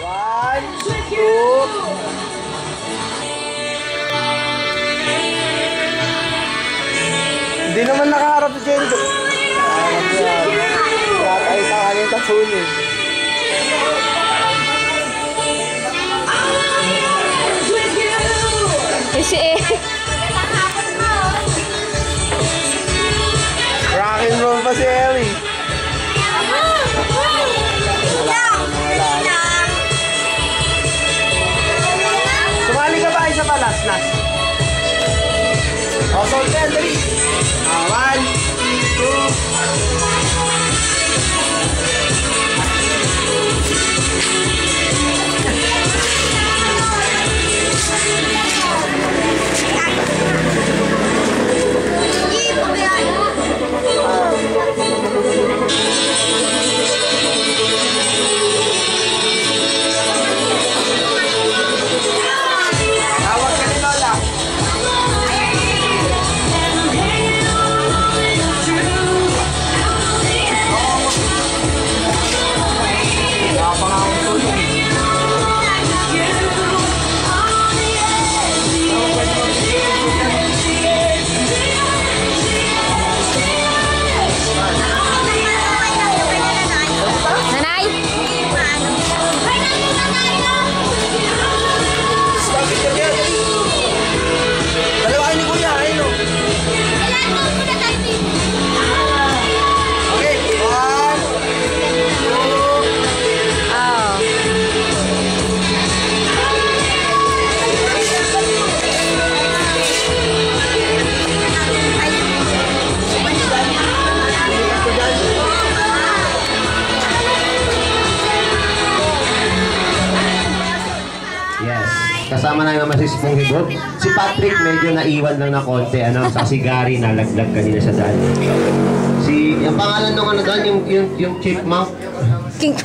One, two. Hindi naman nakaharap si Jenjo. Wala tayo sa kanyang tasunin. Kasi rock and roll pa si Ellie. Sumali ka ba isa pa last? Oh, so 10, 3. 1, 'Yes. Kasama na naman si Spong Hibot. Si Patrick medyo naiwan lang na konti. Sa si Gary nalaglag kanina sa daan. Yung pangalan nung ano doon, yung chipmunk. King.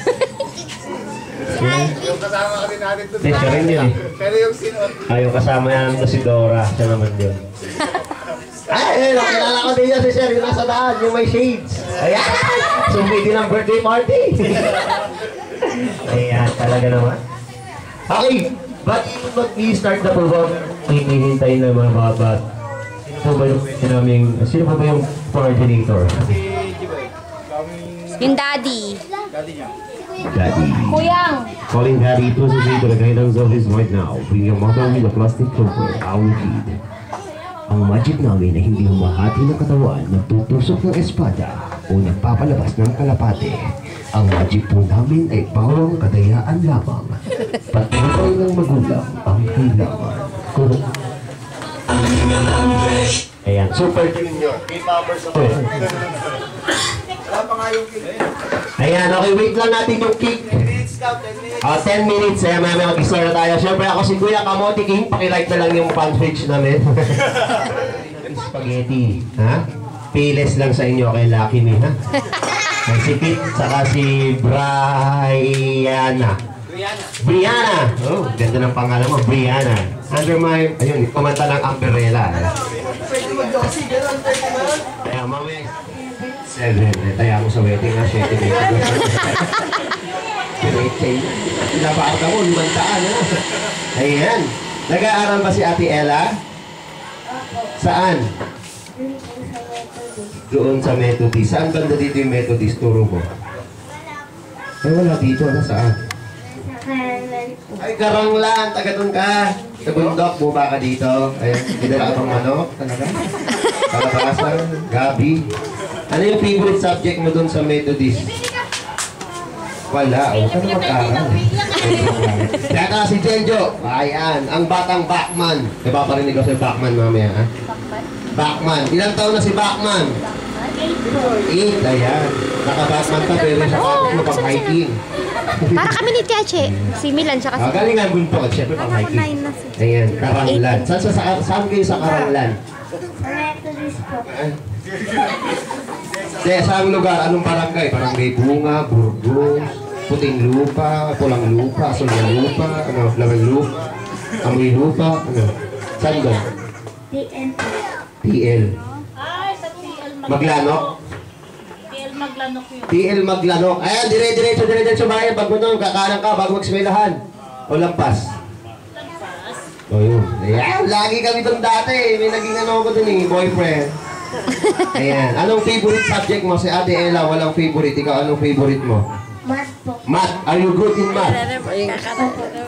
yung kasama ka din natin doon. Siya rin yun eh. Pero yung sinuot. Yung kasama namin si Dora. Siya naman yun. Nakilala ko din yan si Sir. Yung nasa daan, yung may shades. Ayan! Sumbi din ang birthday party. Ayan, talaga naman. Okay, but we start the program, hinihintay na mga babat. Sino po ba yung coordinator? Yung daddy. Daddy. Kuyang. Calling Daddy to associate to the guidance of his right now. Bring your mother with a plastic cover, our feed. Ang magic namin na hindi humahati ng katawan, nagtutusok ng espada o nagpapalabas ng kalapate. Ang magic po namin ay bawang kadayaan lamang. Patnapay ng magulang ang kailangan. Ayan, super junior. K-poppers ako. Wala pa nga yung kick. Ayan, okay, wait lang natin yung kick. 10 minutes, may mag-start na tayo. Siyempre ako si Kuya Kamote King, pakilike na lang yung fan page namin. Spaghetti, ha? Piles lang sa inyo kay Lucky Me, ha? May si Pete, saka si Brianna. Oh, ganda ng pangalan mo, Brianna. Under my, ayun, kumanta ng umbrella. Kaya mamaya, 7, taya mo sa wedding na 7 minutes. Napaarta mo, 500, ha? Ayan. Nag-aaral ba si Ate Ella? Saan? Doon sa Methodist. Saan banda dito yung Methodist? Turo mo. Ay, wala dito. Saan? Ay, Karanglan. Taga doon ka. Sa bundok, buba ka dito. Ayan, dinala ka pang manok. Talaga? Kalabasan, gabi. Ano yung favorite subject mo doon sa Methodist? Wala. Huwag ka na mag-aaral. Kaya si Jenjo. Ayan, ang batang Bachman. Diba parinig ko si Bachman mamaya, ha? Bachman. Ilang taon na si Bachman? 8. Ayan. Naka-Bachman ka pero sa kapit mo pang hiking. Para kami ni Tiache. Si Milan siya kasi. Galingan buntot. Siyempre pang hiking. Ayan, Karanglan. Saan kayo sa Karanglan? Saan lugar? Anong barangay? Barangay Bunga, Burgos, Puting Lupa, Pulang Lupa, Sulyang Lupa, Lamang Lupa, Amoy Lupa, Saan doon? TL. Ay, sa TL Maglanok? TL Maglanok. TL Maglanok. Ayan, dire-diretso bayan. Pag mo doon, kakanan ka bago mag-eskwelahan. O lampas. O yun. Ayan, lagi kami doon dati. May naging ano ko doon boyfriend. Ayan. Anong favorite subject mo? Si Ate Ella, walang favorite. Ikaw, anong favorite mo? Math po. Math. Are you good in math?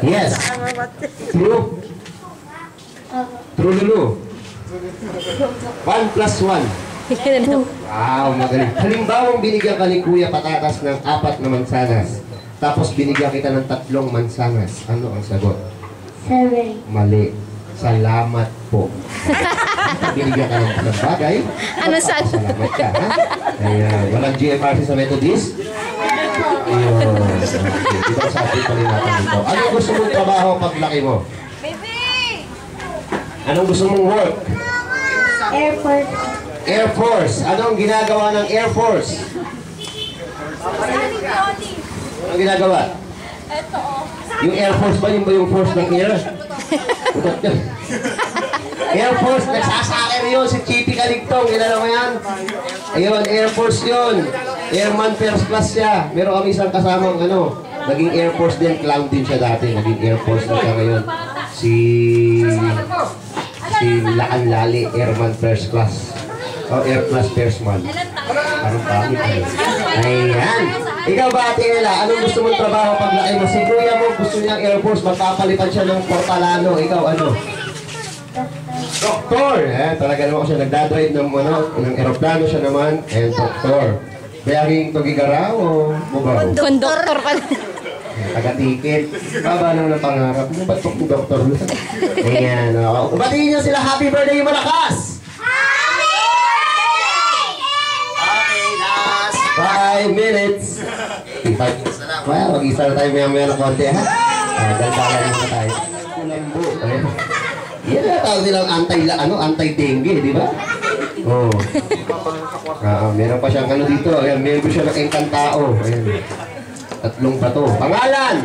Yes. True? True, Lulu. 1 plus 1. Wow, magaling. Halimbawang binigyan ka ni Kuya Patatas ng 4 na mansanas. Tapos binigyan kita ng 3 mansanas. Ano ang sagot? 7. Mali. Salamat po. Binigyan ka ng bagay. Ano sa? Salamat ka, ha? Ayan. Walang GMRC sa Methodist? Ayun. Okay. Ito sa ating palinatan dito. Ano gusto mong trabaho paglaki mo? Anong gusto mong work? Airport. Air Force. Anong ginagawa ng Air Force? Anong ginagawa? Yung Air Force ba? Yung ba yung force ng air? Utot yun. Air Force, nagsasakir yun. Si Chippy Kaligtong. Kilala mo yan? Ayun, Air Force yun. Airman first class siya. Meron kami isang kasamang naging Air Force din. Clown din siya dati. Naging Air Force na siya ngayon. Si Laan Lali, Airman first class. O, Air Class first man. Parang pangit eh. Ayan. Ikaw ba, Ate Ella? Anong gusto mong trabaho pag laki mo? Si Kuya mo gusto niyang Air Force. Magpapalitan siya ng Portalano. Ikaw ano? Doktor! Talaga naman siya nagdadrive ng aeroplano siya naman. And doktor. Bayaging Tugigaraw o Bugaw? Konduktor pala. Taga-ticket. Baba lang ng pangarap. Ano ba itong doktor? Ayan. Batiin niyo sila. Happy birthday yung malakas! Okay, last 5 minutes. 5 minutes na lang. Well, mag-isa na tayo maya-maya ng konti, ha? Dal-dalan na tayo. Kulambo. Yan na tawag nilang anti-dengue, di ba? Oo. Meron pa siyang dito. Ayan, meron siya ng Encantao. Ayan. 3 bato. Pangalan!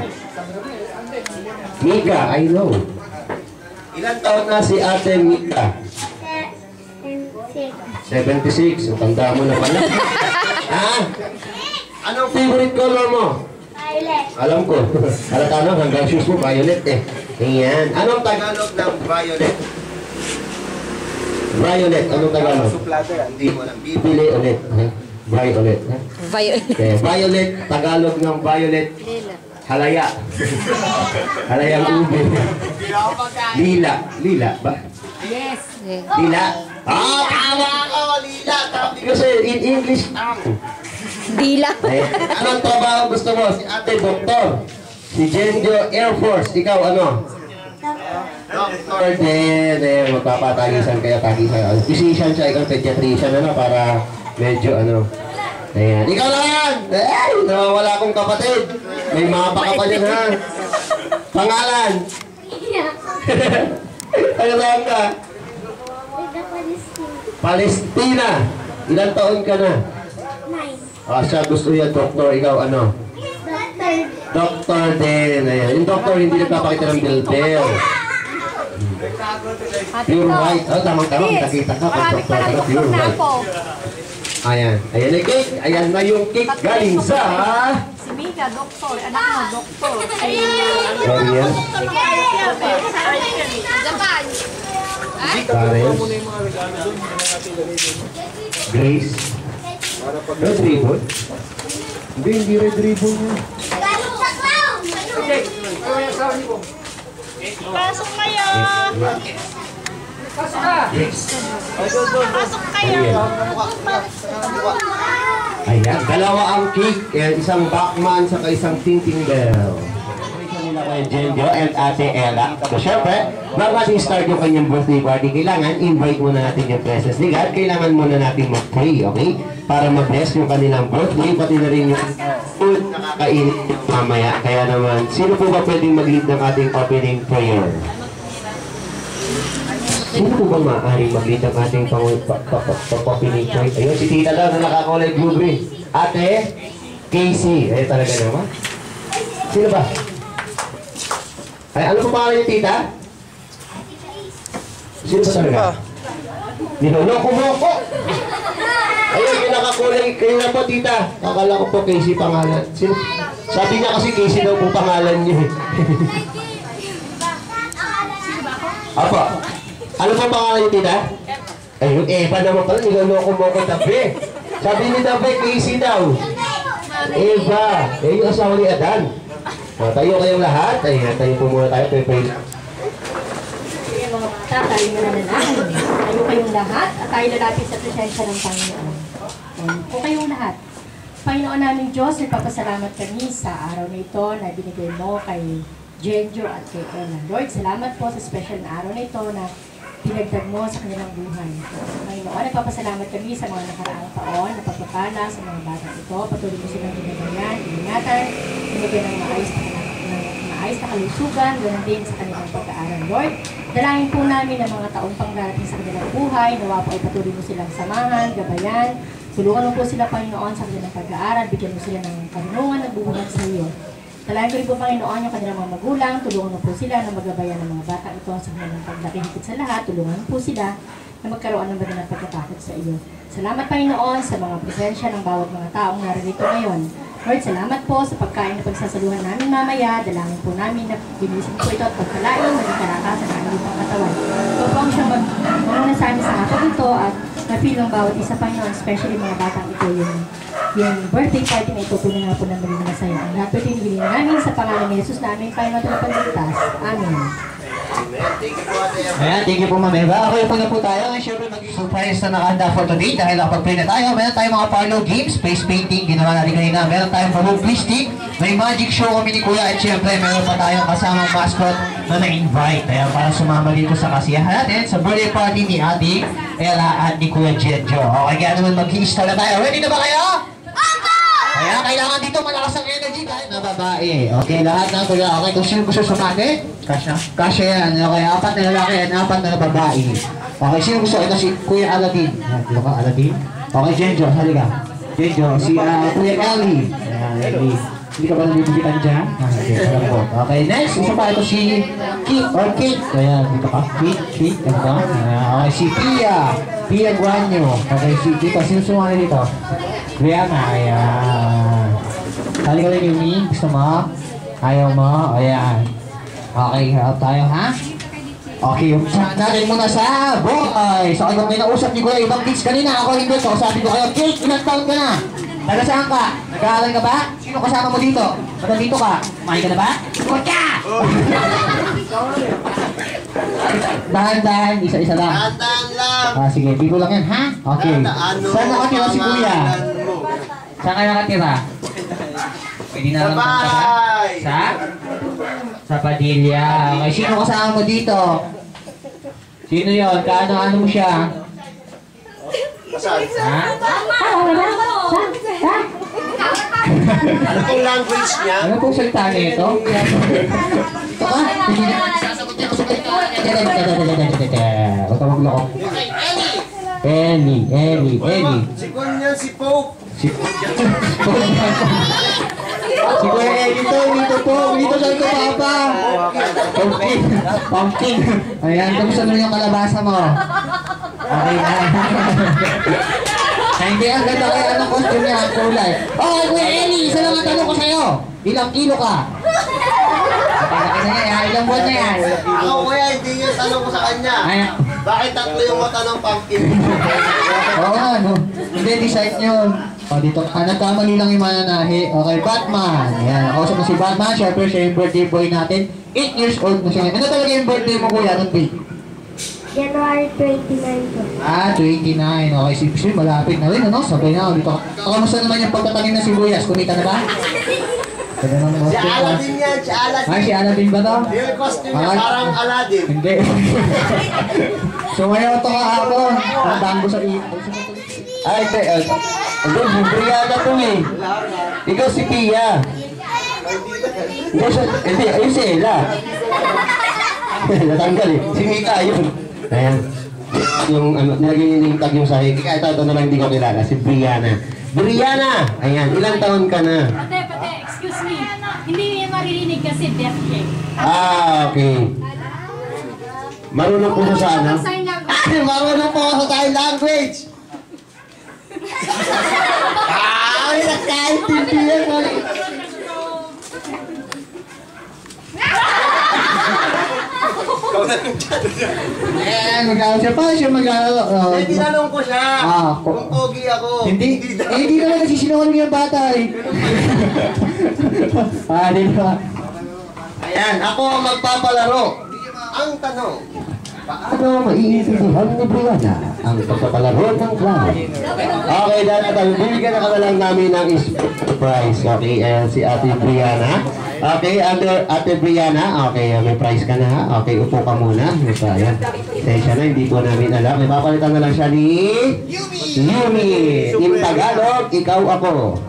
Mika, I know. Ilan taon na si Ate Mika? 76. Ang tanda mo na pala. Ha? Anong favorite color mo? Violet. Alam ko. Halata na, hanggang shoes mo, violet eh. Ayan. Anong Tagalog ng violet? Violet. Anong Tagalog? Hindi mo alam. Bibili ulit. Violet. Violet. Okay. Violet. Tagalog ng violet. Halaya. Halayang ube. Lila. Lila ba? Yes. Lila? Tama ko! Lila! Kasi in English, Dila. anong trabaho gusto mo? Si Ate Doktor. Si Genjo Air Force. Ikaw ano? Doktor din. Magpapatagisan kaya tagisan. Physician siya. Ikaw pediatrician para medyo Ayan. Ikaw naman! Nawawala akong kapatid. May mapa ka pa dyan, ha? Pangalan? Ano lang ka? Palestina. Ilan taon ka na? 9. Siya gusto yan, doktor. Ikaw ano? Doktor din. Ayan. Yung doktor hindi nagpapakita ng bilbil. Pure white. Tamang-tamang. Nakita ka. Pag doktor ka, pure white. Ayan. Ayan na cake. Ayan na yung cake galing sa... Si Mika, doktor. Anak mo, doktor. Gloria. Japan. Pares. Grace. Red ribbon? Hindi red ribbon yun. Pasok kayo! Yes. Pasok kayo! Ayan, dalawa ang cake. Isang Bachman saka isang Tinting Bell. Nila kay Genjo and Ate Ella. So, syempre, bago natin start yung kanyang birthday party, kailangan invite muna natin yung presence ni God. Kailangan muna natin mag-pray, okay? Para mag-bless yung kanilang birthday, pati na rin yung food na kakainin mamaya. Kaya naman, sino po ba pwedeng mag-lead ng ating opening prayer? Sino po ba maaaring mag-lead ng ating opening prayer? Ayun, si Tita daw na nakakulay blue-green. Ate Casey. Ayun talaga naman. Sino ba? Ay, ano po pangalan niyo, Tita? Sino ba talaga? Niloloko mo ako! Ayun, yung nakakulay. Kayo na po, tita. Akala ko po Casey pangalan. Sabi niya kasi Casey daw po pangalan niya. Apo. Ano po pangalan niyo, tita? Ayun, Eva naman pala. Niloloko mo ko tabi. Sabi ni Tabi, Casey daw. Eva. Eh, yung asawa ni Adan. O, tayo kayong lahat. Ayan, tayo po muna tayo. Tayo Mga bata, tayo na nananahan. Tayo kayong lahat at tayo lalapit sa presensya ng Panginoon. O kayong lahat. Panginoon namin Diyos, nagpapasalamat kami sa araw na ito na binigay mo kay Jenjo at kay Ella. Lord, salamat po sa special na araw na ito na pinagdag mo sa kanilang buhay. Panginoon, nagpapasalamat kami sa mga nakaraang taon na pagpapala sa mga batang ito. Patuloy mo silang ginagayan, ingatan, binigyan ng maayos na kalusugan, ganoon din sa kanilang pag-aaral. Lord, dalangin po namin ang mga taong pangdarating sa kanilang buhay, nawa po ay patuloy mo silang samahan, gabayan, tulungan mo po sila, Panginoon, sa kanilang pag-aaral, bigyan mo sila ng karunungan na bumunod sa iyo. Dalangin ko rin po, Panginoon, yung kanilang mga magulang, tulungan mo po sila na magabayan ng mga bata ito sa kanilang paglaki. Higit sa lahat, tulungan mo po sila na magkaroon ng madalang pagkatakot sa iyo. Salamat, Panginoon, sa mga presensya ng bawat mga taong naririto ngayon. Lord, salamat po sa pagkain na pagsasaluhan namin mamaya. Dalangin po namin na binisin po ito at pagkalain, maging kalakasan ng aming pang katawan. Ito po ang siyang magmuna sa amin sa araw ito at na-feel ng bawat isa, Panginoon, especially mga batang ito yung birthday party na ito, puno nga po ng magiging masaya. Ang lahat po ito yung namin sa pangalan ni Jesus namin, Panginoon, ito na pagligtas. Amen. Ayan, thank you po, Ma'am Eva. Okay po na po tayo. Ngayon, syempre, mag-surprise na nakahanda for today dahil nakapag-play na tayo. Meron tayong mga parlor games, face painting, ginawa natin kanina. Meron tayong balloon twisting, may magic show kami ni Kuya, at syempre, meron pa tayong kasamang mascot na na-invite. Kaya para sumama dito sa kasiyahan natin sa birthday party ni Ate Ella at ni Kuya Jenjo. Okay, kaya naman mag-i-install na tayo. Ready na ba kayo? Kaya kailangan dito malakas ang energy kahit na babae. Okay, lahat na kuya. Okay, kung sino gusto sumali? Kasya. Kasya yan. Okay, 4 na lalaki at 4 na babae. Okay, sino gusto? Ito si Kuya Aladin. Dito ka, Aladin? Okay, Jenjo, halika. Jenjo, si Kuya Ellie. Ayan, Ellie. Hindi ka ba nabibigyan dyan? Okay, next. Isa pa ito si Kit or Kate. Ayan, dito ka. Kate. Ito. Okay, si Pia Guanyo. Okay, si dito. Sino sumali dito? Kuya nga, ayan. Sali ka rin yung me. Gusto mo? Ayaw mo? Ayan. Okay, harap tayo, ha? Okay, umpisa natin muna sa boy. So, kung may nausap ni Kuya ibang kids kanina, ako hindi. So, sabi ko kayo, Kate, ilang taon ka na? Taga saan ka? Nag-aaral ka ba? Sino kasama mo dito? Ba't dito ka? Kumain ka na ba? Sukot ka! Dahan-dahan, isa-isa lang. Dahan-dahan lang. Sige, bigo lang yan, ha? Okay. Saan nakatira si Kuya? Saan ka nakatira? Pwede na lang Sabay! Sa Padilla. Okay, sino kasama mo dito? Sino yun? Kaano-ano mo siya? Saan? Ha? Ano pong language niya? Ano pong salita nito? Ito ka? Huwag ka magloko. Ellie. Si Kunyan, si Pope. Si Kuya Ellie to, dito po. Dito sa ito, Papa. Pumpkin. Ayan, kamusta naman yung kalabasa mo? Okay na. Hindi, ang ganda kaya anong costume niya, ang kulay. Okay, Kuya Ellie, isa lang ang tanong ko sa'yo. Ilang kilo ka? Palaki na yan, ilang buwan na yan. Ako kuya, hindi yung tanong ko sa kanya. Bakit 3 yung mata ng pumpkin? Oo nga, no? Hindi, decide yun. O, dito, nagkamali lang yung mananahi. Okay, Batman. Yan, ako sa si Batman. Siyempre, siya yung birthday boy natin. 8 years old na siya. Ano talaga yung birthday mo, kuya? Anong date? January 29 po. 29. Okay, si malapit na rin, ano? Sabay na ako dito. Kamusta naman yung pagtatanim na sibuyas? Kumita na ba? Si Aladdin yan, si Aladdin. Ay, si Aladdin ba to? Yung costume niya parang Aladdin. Hindi. Sumayaw ito kahapon. Tandaan ko sa iyo. Ay, Brianna to eh. Ikaw si Pia. Hindi, ayun si Ella. Natanggal eh. Si Mika, yun. Ayan. Yung, nilagay niya yung tag yung sahig. Kaya ito na lang hindi ko kilala. Si Brianna. Brianna! Ayan, ilang taon ka na? Pate, excuse me. Hindi niya maririnig kasi deaf siya. Okay. Marunong po siya sa ano? Sign language. Marunong po sa sign language! Ay, nagkaintindihan ko. Mag-aaral siya. Paano siya mag-aaral? Eh, tinanong ko siya. Ako. Kung pogi ako. Hindi naman nagsisinungaling yung bata eh. Di ba? Ayan, ako ang magpapalaro. Ang tanong, Paano maiintindihan ni Brianna ang pagpapalaro ng clown? okay, dahil tayo, bibigyan na ka na lang namin ng prize. Okay, ayan si Ate Brianna. Okay, Ate Brianna, okay, may prize ka na ha. Okay, upo ka muna. So, ayan. Sensya na, hindi po namin alam. May papalitan na lang siya ni Yumi. In Tagalog, ikaw ako.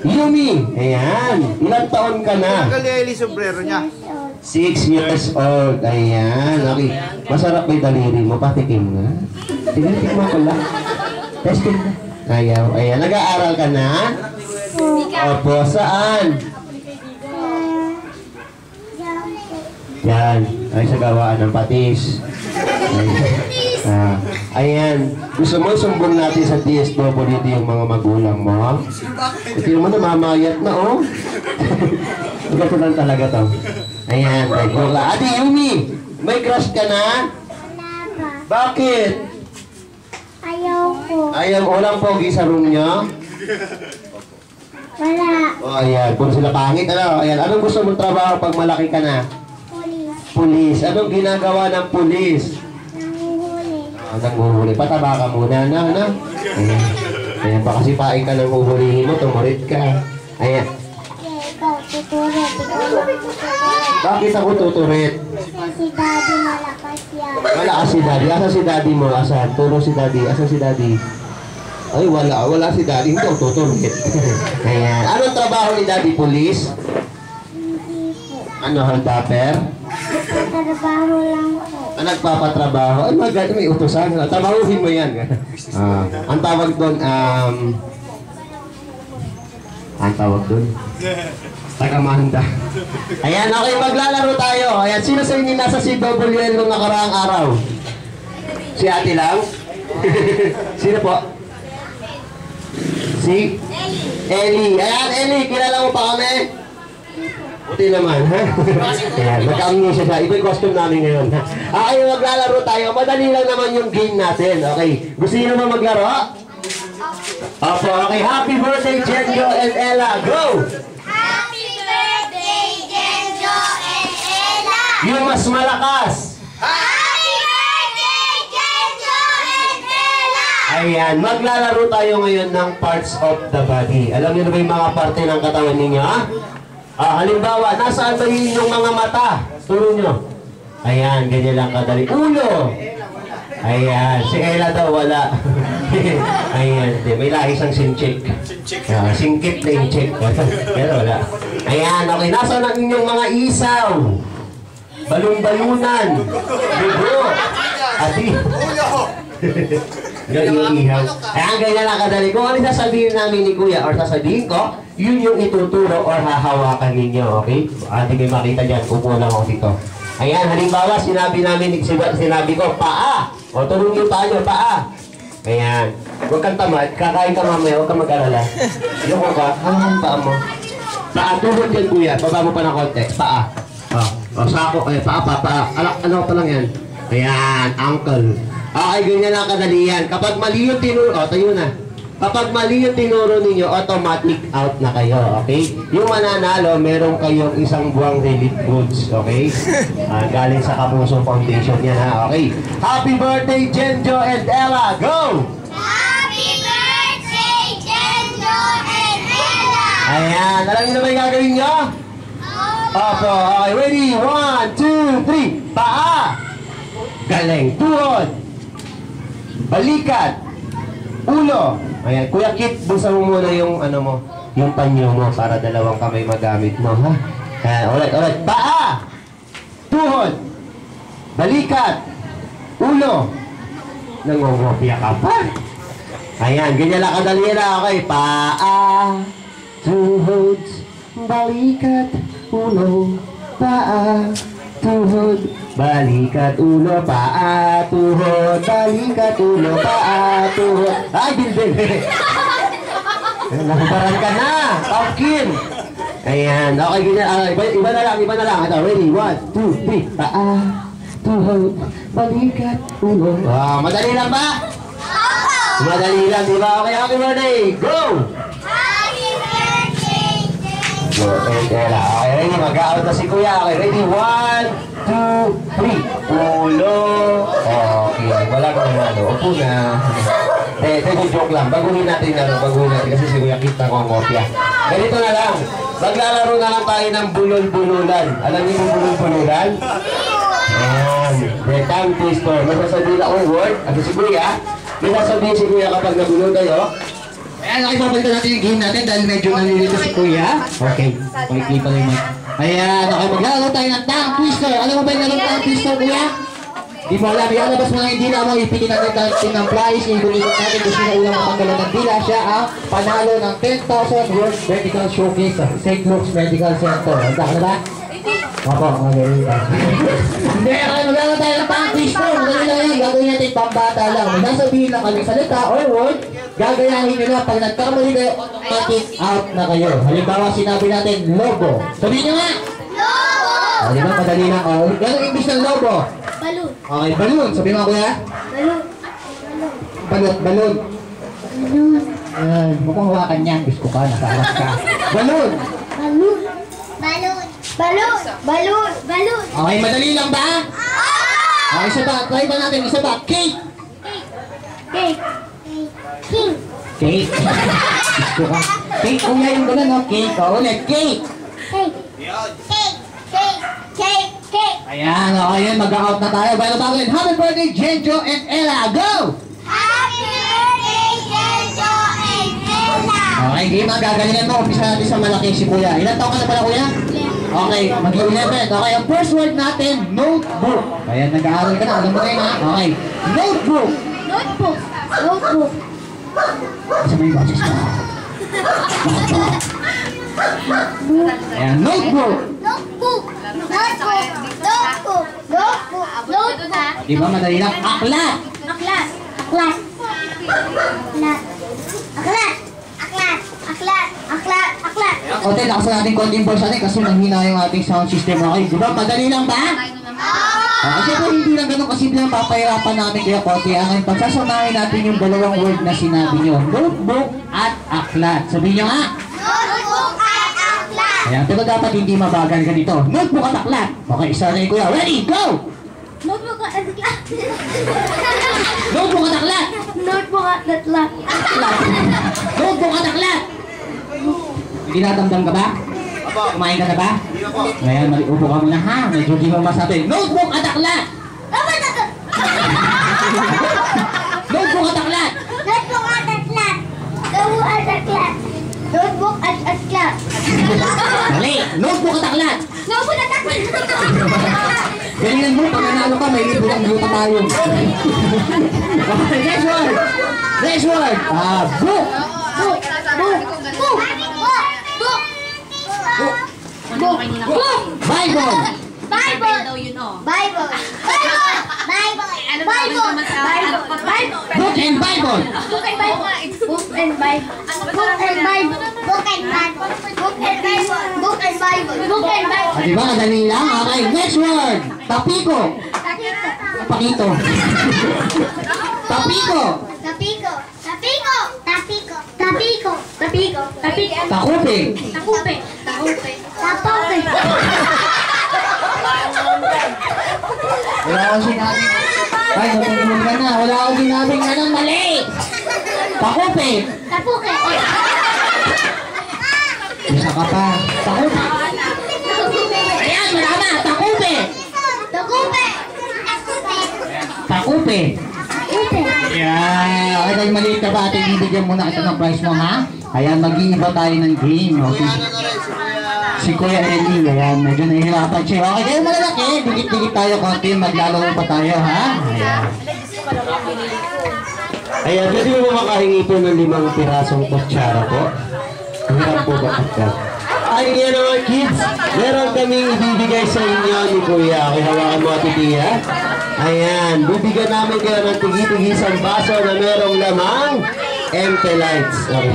Yumi, ayan. Ilang taon ka na? Galili sombrero niya. 6 years old. Ayan. Okay. Masarap may daliri mo. Patikim nga. Tinitik mo ko lang. Testing na. Ayaw. Ayan. Nag-aaral ka na? Opo. Saan? Yan. Ay, sa gawaan ng patis. Ayan. Gusto mo sumbong natin sa DSWD yung mga magulang mo? Ito yung mga namamayat na, oh. Ito lang talaga to. Ayan, right. Ate Yumi, may crush ka na? Wala pa. Bakit? Ayoko. Ayaw, walang pogi sa room niyo? Wala. Oh, ayan, puro sila pangit, ano? Ayan, anong gusto mong trabaho pag malaki ka na? Pulis. Pulis. Anong ginagawa ng pulis? Nanguhuli. Nanguhuli. Pataba ka muna, na? Ayan. Ayan, baka sipain ka ng uhulihin mo, tumurit ka. Ayan. Ikaw, tuturit. Ikaw lang tuturit. Bakit ako tuturit? Kasi si Daddy malakas yan. Wala si Daddy. Asan si Daddy mo? Asan? Turo si Daddy. Asan si Daddy? Ay, wala. Wala si Daddy. Hindi ako tuturit. Ayan. Anong trabaho ni Daddy? Police? Hindi po. Ano, handapper? Trabaho lang po. Nagpapatrabaho. Ay, may utusan. Trabahuhin mo yan. Ang tawag doon, ang tawag doon? Tagamanda. Ayan, okay, maglalaro tayo. Ayan, sino sa inyo nasa CWL nung nakaraang araw? Si ate lang? Sino po? Si? Ellie. Ayan, Ellie, kilala mo pa kami? Buti naman, ha? Ayan, nagka-amnesia siya. Iba yung costume namin ngayon, ha? Okay, maglalaro tayo. Madali lang naman yung game natin, okay? Gusto niyo naman maglaro? Opo, okay. Happy birthday, Jenjo and Ella. Go! Happy birthday, Genjo and Ella! Yung mas malakas. Happy birthday, Genjo and Ella! Ayan, maglalaro tayo ngayon ng parts of the body. Alam niyo na ba yung mga parte ng katawan ninyo, ha? Halimbawa, nasaan ba yung inyong mga mata? Turo nyo. Ayan, ganyan lang kadali. Ulo! Ayan, si Ella daw wala. Ayan, may lahi siyang sinchik. Singkit na inchik. Pero wala. Ayan, okay. Nasaan ang inyong mga isaw? Balon-balunan. Dugo. Ati. Yung iihaw. Ayan, ganyan lang kadali. Kung ano sasabihin namin ni Kuya or sasabihin ko, yun yung ituturo or hahawakan ninyo, okay? Hindi kayo makita dyan. Upo lang ako dito. Ayan, halimbawa, sinabi ko, paa. O, tulong yung paa nyo, paa. Ayan. Huwag kang tamad. Kakain ka mamaya. Huwag kang mag-alala. Yung ka, hanggang paa mo. Paa, tuhod yan, Kuya. Baba mo pa ng konti. Paa. O, sako. Ay, paa. Ano pa lang yan? Ayan, uncle. Okay, ganyan lang kadali yan. Kapag mali yung tinuro, tayo na. Kapag mali yung tinuro ninyo, automatic out na kayo, okay? Yung mananalo, meron kayong isang buwang relief goods, okay? Galing sa Kapuso Foundation yan, ha? Okay. Happy birthday, Jenjo and Ella! Go! Happy birthday, Genjo and Ella! Ayan, alam niyo na ba yung gagawin nyo? Opo, okay, ready? 1, 2, 3, paa! Galing, tuhod! Balikat! Ulo! Ayan, Kuya Kit, busa mo muna yung ano mo, yung panyo mo para dalawang kamay magamit mo, ha? Ayan, ulit. Paa! Tuhod! Balikat! Ulo! Nangungopia ka pa? Ayan, ganyan lang kadali na, okay? Paa! Tuhod! Balikat! Ulo! Paa! Tuhod! Balikat, ulo, paa, tuhod. Balikat, ulo, paa, tuhod. Ay, bilbil. Nakubaran ka na! Pumpkin! Ayan, okay, ganyan. Iba na lang. Ito, ready? 1, 2, 3. Paa, tuhod, balikat, ulo. Madali lang ba? Madali lang, di ba? Okay, happy birthday! Go! Okay, ready? Mag-out na si Kuya. Okay, ready? 1, 2, 3. Ulo. Okay, wala kang ano. Upo na. Joke lang. Baguhin natin kasi si Kuya kita ko ang kopya. Ganito na lang. Maglalaro na lang tayo ng bulol-bululan. Alam niyo yung bulol-bululan? Ayan. The tongue twister. May sasabihin akong word. At si Kuya, may sasabihin si Kuya kapag nabulol kayo. Ayan, nakipapalitan natin yung game natin dahil medyo nalilito si Kuya. Okay, okay pala yung mic. Ayan, okay, maglalaro tayo ng tongue twister. Alam mo ba yung lalong tongue twister, Kuya? Di mo alam, ilalabas mo lang yung dila mo, ipili natin ng prize, ibulitin natin kung sino ulang matanggalan ng dila. Siya ang panalo ng 10,000 World Medical Showcase sa St. Luke's Medical Center. Handa ka na ba? Opo, magaling ka. Hindi, okay, maglalaro tayo ng tongue twister. Magaling lang yan, gagawin natin pambata lang. May nasabihin lang kami salita or word, gagayahin nyo na pag nagkamali kayo, take out na kayo. Halimbawa, sinabi natin, lobo. Sabihin nyo nga! Lobo! Di ba, madali lang. Gano'ng English ng lobo? Balon. Okay, balloon. Sabihin mo, Kuya? Balon. Balon. Balon. Ayan, mukhang hawakan niya. Gusto ka, nakaharap ka. Balloon! Balon. Balon. Balon. Balon. Balon. Okay, madali lang ba? Okay, isa ba? Try ba natin? Isa ba? Cake! Cake. King. Cake. Gusto ka. Cake, Kuya, yung gano'n, no? Cake. O, ulit. Cake. Cake. Cake. Cake. Cake. Cake. Ayan, okay yun. Mag-out na tayo. Bago yun. Happy birthday, Jenjo and Ella. Go! Happy birthday, Jenjo and Ella. Okay, game ang gagalingan mo. Umpisa natin sa malaki si Kuya. Ilan taon ka na pala, Kuya? Okay, mag-11. Okay, ang first word natin, notebook. Kaya nag-aaral ka na. Alam mo na yun, ha? Okay. Notebook. Notebook. Notebook. Isa mo yung boses mo. Ayan, notebook. Notebook. Notebook. Notebook. Notebook. Notebook. Di ba madali lang? Aklat. Aklat. Aklat. Aklat. Aklat. Aklat. Aklat. Aklat. Aklat. Ote, lakasan natin konting voice natin kasi nanghina yung ating sound system. Okay, di ba madali lang ba? Siyempre hindi lang ganun kasimple ang papahirapan namin kaya konti. Ang pagsasamahin natin yung dalawang word na sinabi nyo. Notebook at aklat. Sabihin nyo nga. Notebook at aklat. Ayan, pero dapat hindi mabagal ganito. Notebook at aklat. Okay, isa rin Kuya. Ready, go! Notebook at aklat. Notebook at aklat. Notebook at aklat. Notebook at aklat. Hindi natamdam ka ba? Kumain ka na ba? Ngayon, upo ka muna ha. Medyo di mo masabi. Notebook at aklat. Notebook at aklat. Notebook at aklat. Notebook at aklat. Notebook at aklat. Dali, notebook at aklat. Notebook at aklat. Galingan mo, pag nanalo ka, may libo ng luta tayo. Okay, next word. Next word. Book. Book. Book. Book. Book. Book. Book. Bible. Bible. daw yun, oh. Bible. Bible. Bible. Ano ba Bible. naman sa Bible. Bible? Book and Bible. Book and Bible. Book and Bible. Book and Bible. Book and Bible. Book and Bible. Book and Bible. Book and Bible. Di ba, kadali lang? Okay, next word. Tapiko. Pakito. Tapiko. Tapiko. Tapiko. Tapiko. Tapiko. Tapiko. Tapiko. Takupe. Takupe. Takupe. Takupe. Wala akong sinabi. Ay, natutulog ka na. Wala akong sinabing anong mali. Takupe. Takupe. Isa ka pa. Takupe. Ayan, malama. Takupe. Takupe. Takupe. Takupe. Yeah. Okay, dahil maliit ka ba? Ating bibigyan muna kita ng prize mo, ha? Ayan, mag-iiba tayo ng game. Okay. Si Kuya Eli, ayan, medyo nahihirapan siya. Okay, kayo malalaki. Dikit-dikit tayo konti. Maglalaro pa tayo, ha? Ayan. Ayan, pwede mo makahingi po ng 5 pirasong kutsara po. Hirap po ba ito? Ay, yan mga kids. Meron kaming ibibigay sa inyo ni Kuya. Okay, hawakan mo at Tia. Ayan, bibigyan namin kayo ng tigi-tigisang baso na merong lamang empty lights. Okay.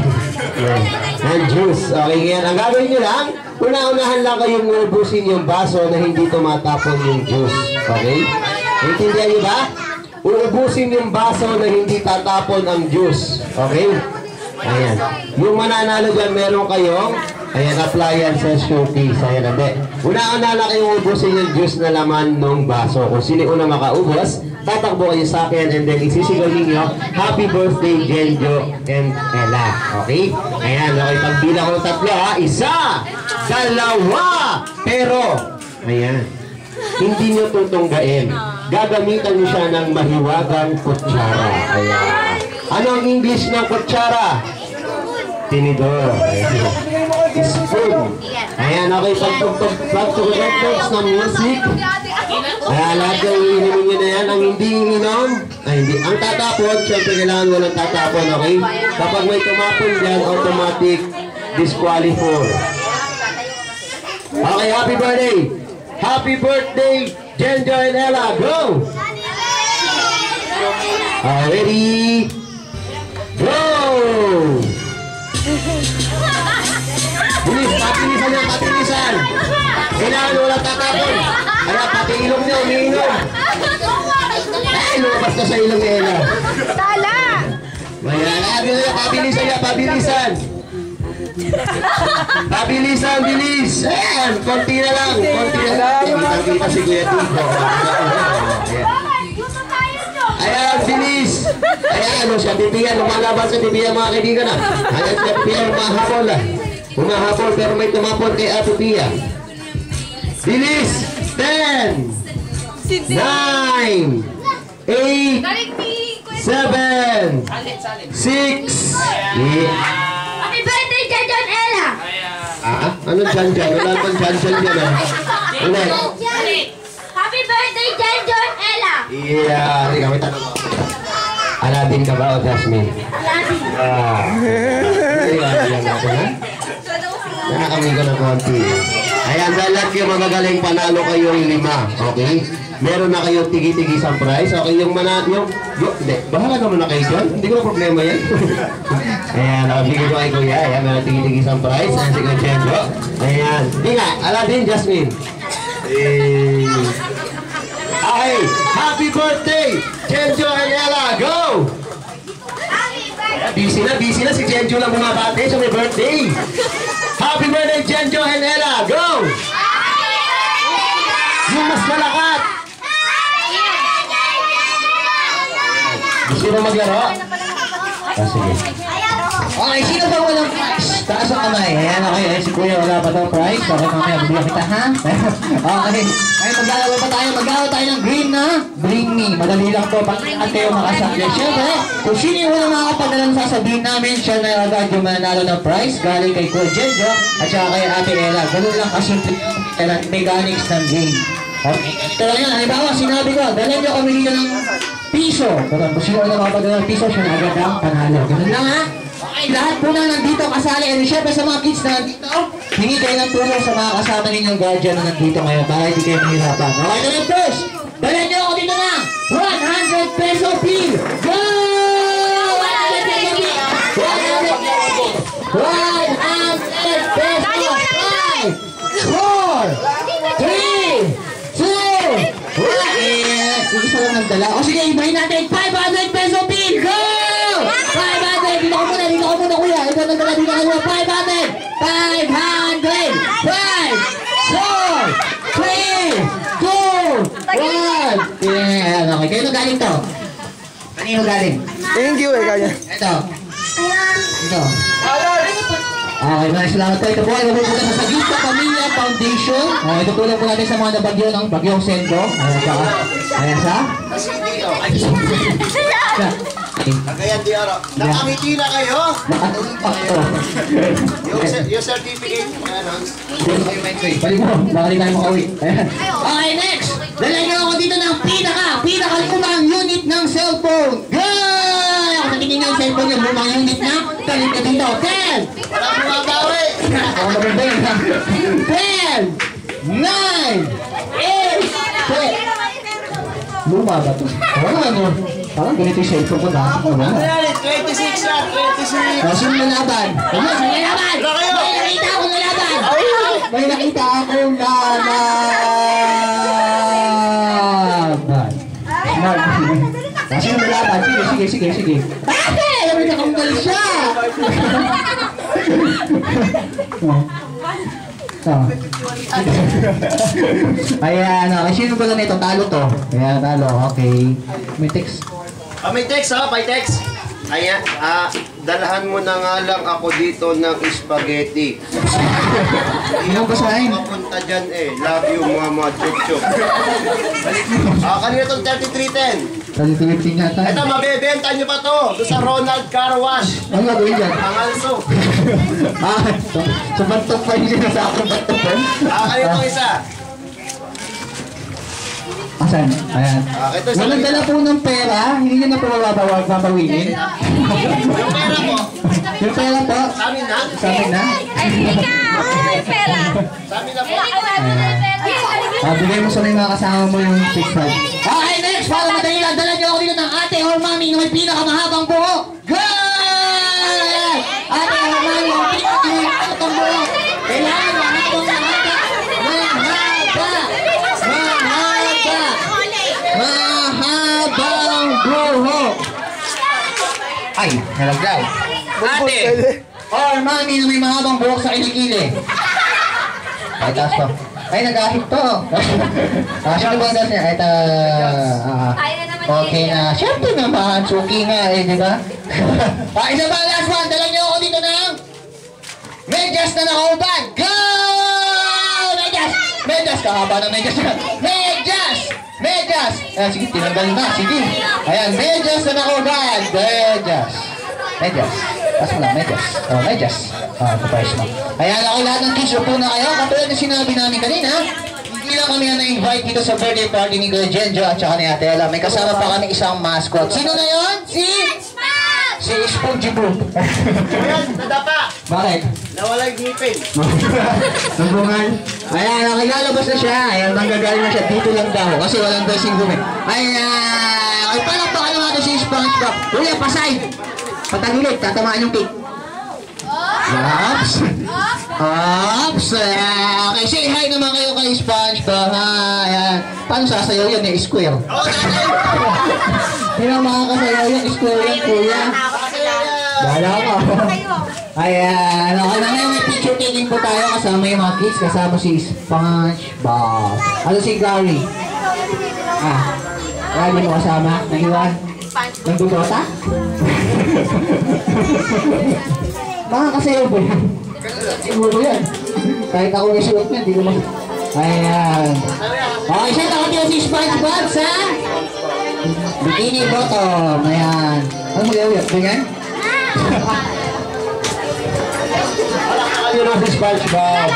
And juice. Okay, yan. Ang gagawin nyo lang, una-unahan lang kayong ubusin yung baso na hindi tumatapon yung juice. Okay? Intindihan nyo ba? Uubusin yung baso na hindi tatapon ang juice. Okay? Ayan. Yung mananalo dyan, meron kayong appliances showcase. Ayan, hindi. Una-una lang kayong ubusin yung juice na laman ng baso. Kung sino una makaubos, tatakbo kayo sa akin and then isisigaw ninyo, Happy Birthday, Genjo and Ella. Okay? Ayan, okay. Pagbilang ko ng tatlo, ha? Isa! Dalawa! Pero, ayan, hindi nyo tutunggain. Gagamitan nyo siya ng mahiwagang kutsara. Ayan. Ano ang English ng kutsara? Tinidor. Ayan. Spoon. Ayan, okay. Pagtugtog ng music. Ayan, lahat yung inumin nyo na yan. Ang hindi inom, hindi. Ang tatapon, syempre kailangan mo ng tatapon, okay? Kapag may tumapon dyan, automatic disqualify. Okay, happy birthday! Happy birthday, Genjo and Ella! Go! Ready? Go! Bilis, patinisan niya, patinisan! Kailangan wala tatapon! Kaya pati ilong niya, umiinom! Ay, lumabas na sa ilong ni Ella! Tala! Ayan, pabilisan niya, pabilisan! Pabilisan, bilis! Ayan, konti na lang, konti na lang! Kita si Kuya Tico. Ayan, bilis! Ayan, siya tipiyan, lumalabas sa tipiyan mga kaibigan na. Ayan, siya tipiyan, humahabol na. Humahabol, pero may tumapon kay Ate Pia. Bilis! 10 9 8 7 6 Happy birthday, Genjo and Ella! Ano dyan dyan? Wala pang dyan dyan ah. Ulit. Happy birthday, Genjo and Ella! Yeah, hindi kami tanong. Aladdin ka ba o Jasmine? Aladdin! Ayan natin ha? Nakakami ko ng konti. Ayan, dahil lahat kayo magagaling, panalo kayong 5. Okay? Meron na kayong tigi-tigisang prize. Okay, yung hindi, bahala naman na kayo dyan. Hindi ko na problema yan. Ayan, nakabigay ko kay Kuya. Ayan, meron tigi-tigisang prize. Ayan, si Kuya Genjo. Ayan. Hindi nga, Aladdin, Jasmine. Okay, happy birthday, Genjo and Ella. Go! Busy na si Genjo lang bumabate sa may birthday. Happy birthday, Genjo and Ella. Go! Yung mas malakat. Gusto na maglaro? Sige. Okay, sino ba walang prize? Taas ang kamay. Ayan, okay. Ayan, si Kuya wala pa daw prize. Okay, mamaya bibigyan kita, ha? Okay. Ngayon, maglalawa pa tayo. Maglalawa tayo ng green na Bring Me. Madali lang po. Pag at kayo makasakli. Siyempre, kung sino yung walang makakapadalang sasabihin namin, siya na agad yung mananalo ng prize. Galing kay Kuya Genjo at saka kay Ate Ella. Ganun lang kasimple yung mechanics ng game. Okay. Pero yan, halimbawa, sinabi ko, dalhin nyo kami dito ng piso. Kung sino walang makakapadala ng piso, siya na agad ang panalo. Ganun lang, ha? Okay, lahat po na nandito kasali. And syempre sa mga kids na nandito, hingi kayo ng tulong sa mga kasama ninyong guardian na nandito ngayon para hindi kayo mahirapan. Okay, na yung first. Dalhin nyo ako dito na 100 peso bill. Go! 100 peso bill. 100 peso. 5, 4, 3, 2, 1. Isa lang nagdala. O sige, ibahin natin. 500 peso bill. Go! 500! Dito ko muna kuya. Ito nagdala dito ka muna. 500! 500! 5, 4, 3, 2, 1! Yeah, okay. Kayo galing to? Kanino galing? Thank you, kanya. Ito. Ito. Okay, maraming salamat po. Ito po ay mapupunta sa Saguta Pamilya Foundation. Okay, tutulong po natin sa mga nabagyo ng Bagyong Sendo. Ayan sa? Kaya di araw. Nakangiti na kayo? Nakatulpak ito. Yung certificate. Balik mo, baka rin tayo makauwi. Okay, next! Dalhin nyo ako dito ng pinakalumang unit ng cellphone. Go! Ako natingin nyo yung cellphone nyo, lumang unit na. Dalhin ka dito. 10! Wala bumabawi. Ako maganda yun, ha? 10! 9! 8! 10! Luma ba ito? Oo, ano? Parang ganito yung cellphone ko dahil ko na. Ano yan? 26 na, 26. Sino lalaban? Ano? Sino lalaban? Ano kayo? May nakita akong lalaban! May nakita akong lalaban! Sino lalaban? Sige. Ay! May nakambal siya! Ayan, okay. Sino ba lang ito? Talo to. Ayan, talo. Okay. May text. May text ha, may text. Ayan, dalahan mo na nga lang ako dito ng spaghetti. Ano ba sa'yo? Mapunta dyan eh. Love you mga chup-chup. Kanina itong 3310. Talo tulitin yata. Ito, mabebenta nyo pa to. Doon sa Ronald Car Wash. Ano gagawin dyan? Pangalso. So bantok pa yun sa akin, bantok pa yun? Kanina itong isa. Asan? Ayan. Ito isa. Walang dala po ng pera, hindi nyo na po babawinin. Yung pera mo, Yung pera po, sa amin na. sa amin na. Ay, ikaw! Ay, pera! Sa amin na po. Bigay mo sa mga kasama mo yung 600. Okay, next! Para madali lang, dala nyo ako dito ng ate or mami na may pinakamahabang buhok. Go! Ayan! Ate or mami, yung pinakamahabang buhok. Kailangan mahabang mahaba. Mahabang buhok. Ay, nalaglag. Ate! Or mami na may mahabang buhok sa kilikili. Ay, taas to. Ay, nag-ahit to. Sino ba ang das niya? Ito, okay na. Siyempre naman, suki nga eh, di ba? Isa pa, last one. Dala niyo ako dito ng medyas na nakaubad. Go! Medyas! Medyas! Kahaba ng medyas na. Medyas! Medyas! Ayan, sige, tinanggal na. Sige. Ayan, medyas na nakaubad. Medyas. Medyas. Pas mo lang, medyas. Oh, medyas. Kapayos mo. Ayan, ako lahat ng kids, po na kayo. Katulad na sinabi namin kanina, hindi lang kami na-invite dito sa birthday party ni Kuya Genjo at saka ni Ate Ella. May kasama pa kami isang mascot. Sino na yon? Si Spongy Boo. Ayan, nadapa. Bakit? Nawala yung ngipin. Nabungan. Ayan, okay, lalabas na siya. Ayan, manggagaling na siya. Dito lang daw. Kasi walang dressing room eh. Ayan, okay, palakpakan naman natin si SpongeBob. Kuya, pasay. Patagilid, tatamaan yung cake. Ops! Ops! Okay, say hi naman kayo kay SpongeBob. Ayan. Paano sasayaw yan? Square. Hindi na makakasayaw yan. Square yan, kuya. Bahala ko. Ayan. Okay na ngayon, may picture taking po tayo kasama yung mga kids. Kasama si SpongeBob. Ano si Gary? Gary mo kasama? Nahiwan? Nagdudota? Makakasayaw ba yan? Siguro yan. Kahit ako yung suot niya, hindi ko mag... Ayan. Okay, siya nakatira si SpongeBob sa bikini bottom. Ayan. Ano mo gawin? Ganyan? Ano na si SpongeBob?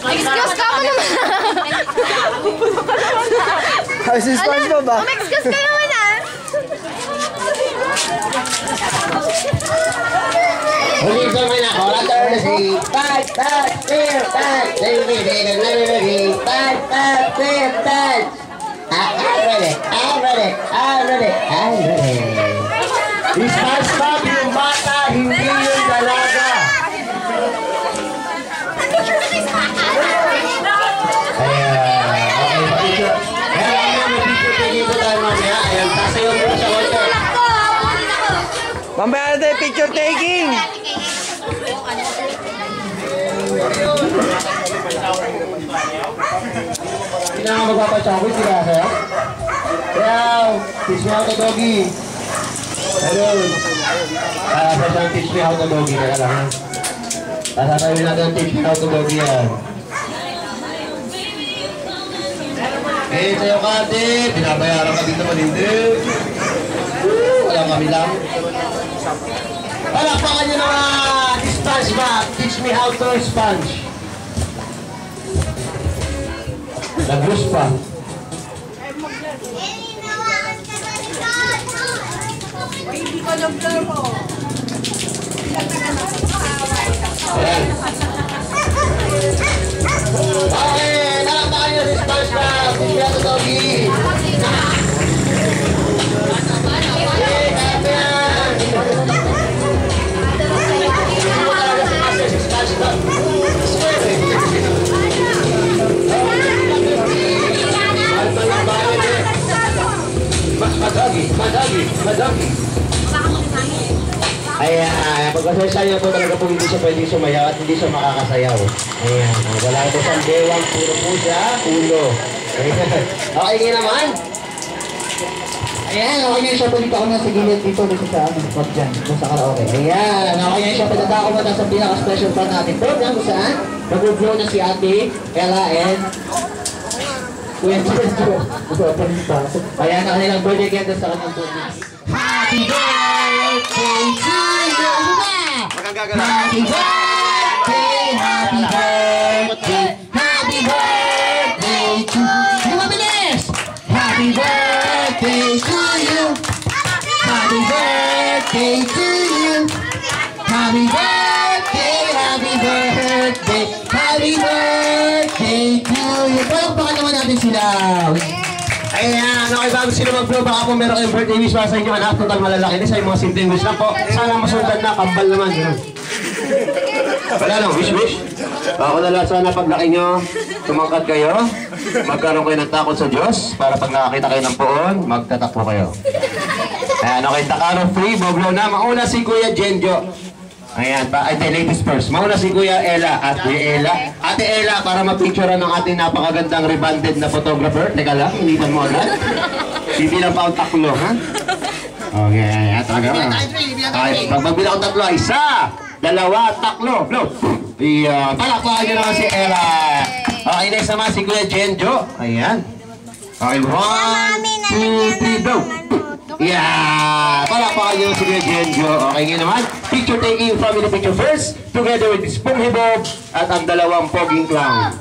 Excuse ka mo naman. Ay, si SpongeBob ba? Excuse ka naman Ulit sa mga nakolator si Pat, Si SpongeBob yung bata, hindi yung dalaga. Mamaya natin picture taking! Hindi na nga magpapachakot sila sa'yo. Kaya, teach me how to doggy. Hello. Teach me how to doggy. Teka lang. Tatatabi natin ang tip out of yan. Eh, sa'yo ka, ate. Pinabayaran ka dito malindi. Wala kami lang. Palakpakan nyo naman! Sponge back! Teach me how to sponge. Nag-bruise pa. Hindi ko lang mo. Ayan. Okay, palakpakan nyo si sponge back! Teach me how to doggy. Madagi. Ayan, pagkasaya niya po talaga po hindi siya pwede sumayaw at hindi siya makakasayaw. Ayan, wala ito siyang bewang, puro po siya, ulo. Ayan, okay nga naman. Ayan, okay na siya. Pwede ako na sa gilid dito sa ano, pag dyan, kung sa karaoke. Ayan, okay na siya. Pwede ako muna sa pinaka-special fan natin program kung saan mag-review na si Ate Ella and Kuya Jenjo. Ayan, ang kanilang birthday ganda sa kanyang birthday. Happy birthday to you! Happy birthday! Happy birthday! Happy birthday to you! Mabilis! Happy birthday to you! Happy birthday to you! Happy birthday! Happy birthday! Happy birthday to you! Palakpakan naman natin sila! Ayan, okay, bago sila mag-flow, baka po meron kayong birthday wish para sa inyo, anak, total malalaki na sa yung mga simpleng wish lang po. Sana masundan na, kambal naman. Yun. Wala lang, wish. Ako na lang, sana paglaki nyo, tumangkad kayo, magkaroon kayo ng takot sa Diyos, para pag nakakita kayo ng poon, magtatakbo kayo. Ayan, okay, Takaro free, boblo na. Mauna si Kuya Jenjo. Ayan, ladies first. Mauna si Kuya Ella, Ate Ella, para mapicturean ng ating napakagandang rebanded na photographer. Teka lang, inipan mo agad. Bibilang pa ang taklo, ha? Okay, ayan, talaga. Okay, pagbabilang ang tatlo, isa, dalawa, taklo, flow. Palakpakan nyo naman si Ella. Okay, next naman si Kuya Jenjo. Ayan. Okay, 1, 2, 3, go. Yeah! Palakpakan nyo si Kuya Jenjo. Okay nga naman. Picture taking, family picture first. Together with Spongy Bob at ang dalawang poging clown.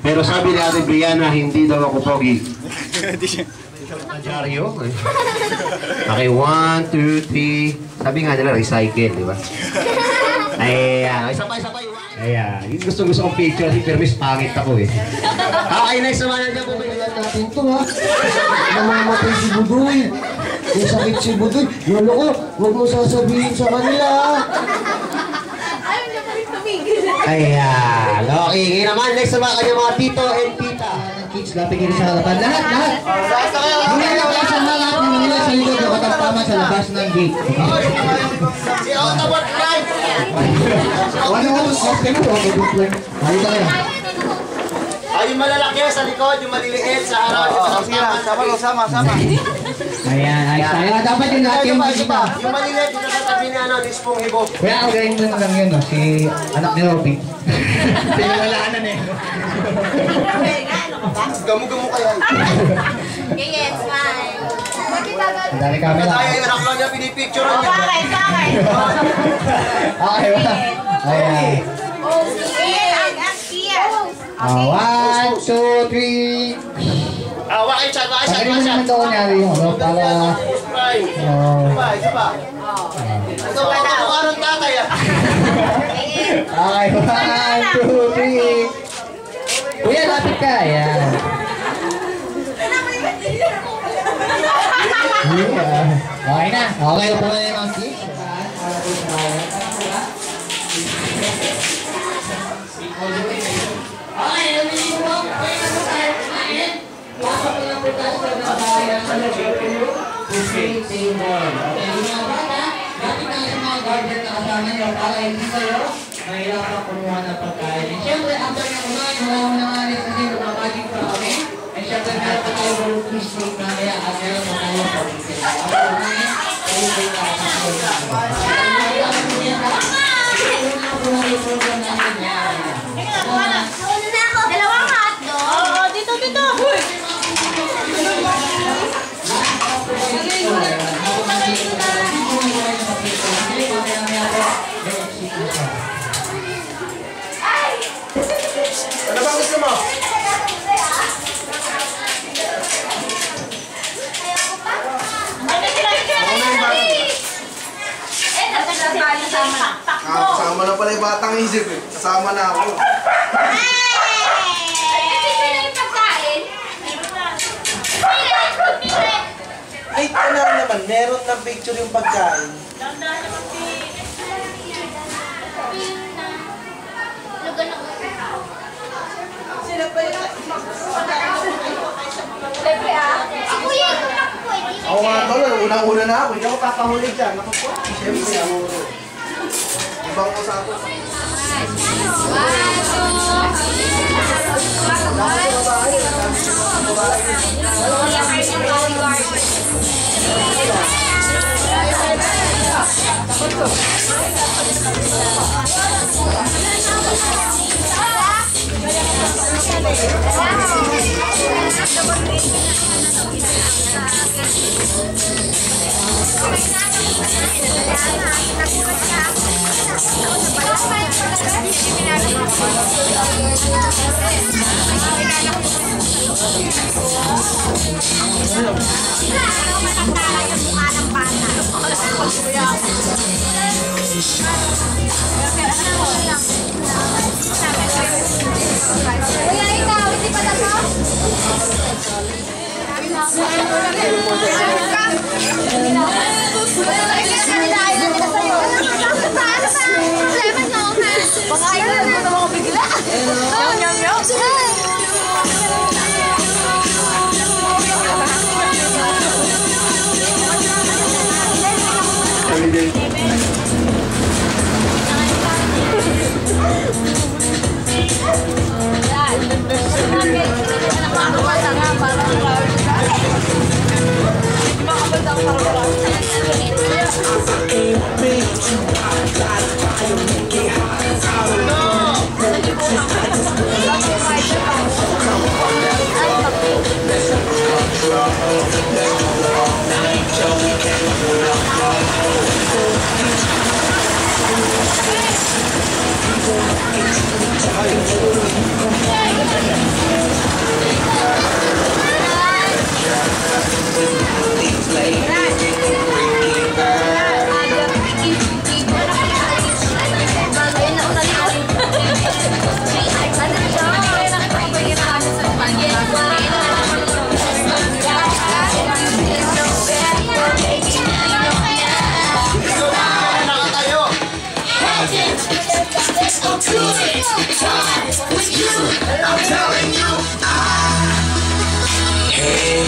Pero sabi ni Ate Brianna, hindi daw ako pogi. Majaryo. Okay, 1, 2, 3. Sabi nga nila, recycle, di ba? Ayan. Isa pa. Ayan. Yung gusto kong picture, pero miss pangit ako eh. Okay, next naman nandiyan po. Natin to ha. Namamatay si Budoy. Yung sakit si Budoy. Yung loko, huwag mo sasabihin sa kanila ha. Ayaw niya pa rin tumigil. Ayan. Okay, ngayon naman, next naman kanyang mga tito and tita. Kids, lapit kayo sa harapan. Lahat. Hindi na wala sa harap. Hindi nila sa likod. Nakatagtama sa labas ng gate. Si Otawat Live! Ano mo? Okay mo. Ano tayo? Ay, yung malalaki sa likod, yung maliliit sa harap. Sama. Ayan, ayos tayo. Dapat yung lahat yung makikita. Yung maliliit, yung natasabi ni ni Spongy Bob. Kaya ako galing mo lang yun, no? Si anak ni Robby. Pinawalaanan eh. Gamu-gamu kaya. Yes, smile. Ang dami camera. Tayo yung anak lang niya, pinipicturean niya. Okay ba? Ayan. One, two, three. Wakay chat. Pagkari mo naman daw kunyari yung ano, para... Isa pa. Ito, anong tatay ah. Okay, one, two, three. Kuya, lapit ka. Ayan. Okay na. Okay, upo na yung monkey. Mahirap kumuha ng pagkain. Siyempre, after na kumain, wala mo nang alis kasi lumabaging pa kami. And siyempre, meron pa tayo volunteer steak mamaya at meron pa tayo pag-isip. After kumain, tayo tayo tayo sa Ano ba gusto mo? Kasama na pala yung batang isip eh. Kasama na ako. Ay, ano naman, meron na picture yung pagkain. Ako nga tol, unang-una na ako. Hindi ako kakahuli dyan. Ako po, siyempre ako. Ibang ko sa ako.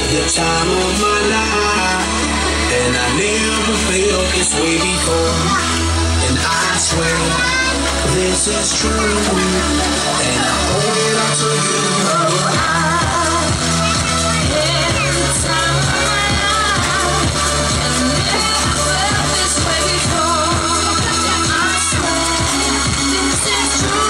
The time of my life, and I never felt this way before. And I swear this is true, and I hold it up to you. The time of my life, and I never felt this way before. I swear this is true,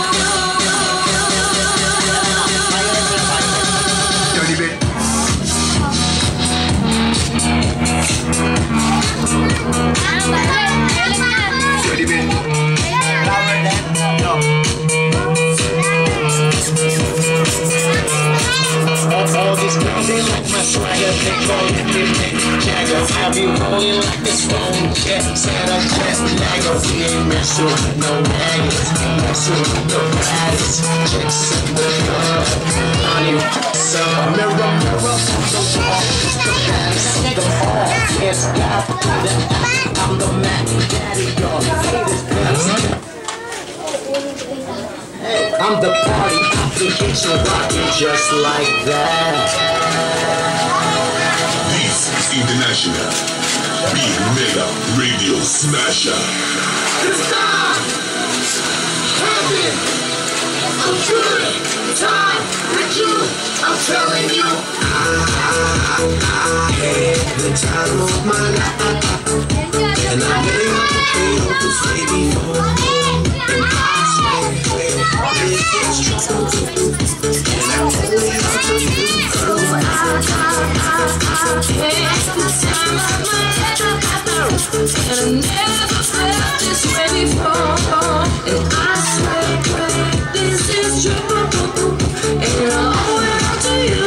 and I hold it up to you. All these girls, they like my swagger, they call it Mick Jagger. I be rolling like this phone jet, Santa jet, Lagos. We ain't mess with no maggots, mess with no baddest chicks in the club. Honey, so mirror, mirror, so far, the baddest of them all. Yes, God, I'm the Mac Daddy, y'all. I'm the party application rocking just like that. This is International Big Mega Radio Smasher. It's time! Having a good time with you. I'm telling you, I had the time of my life, and I never felt this way before. And I swear this is true, and I hold it up to you. never felt this way before. And I swear this is true. And I owe it all to you.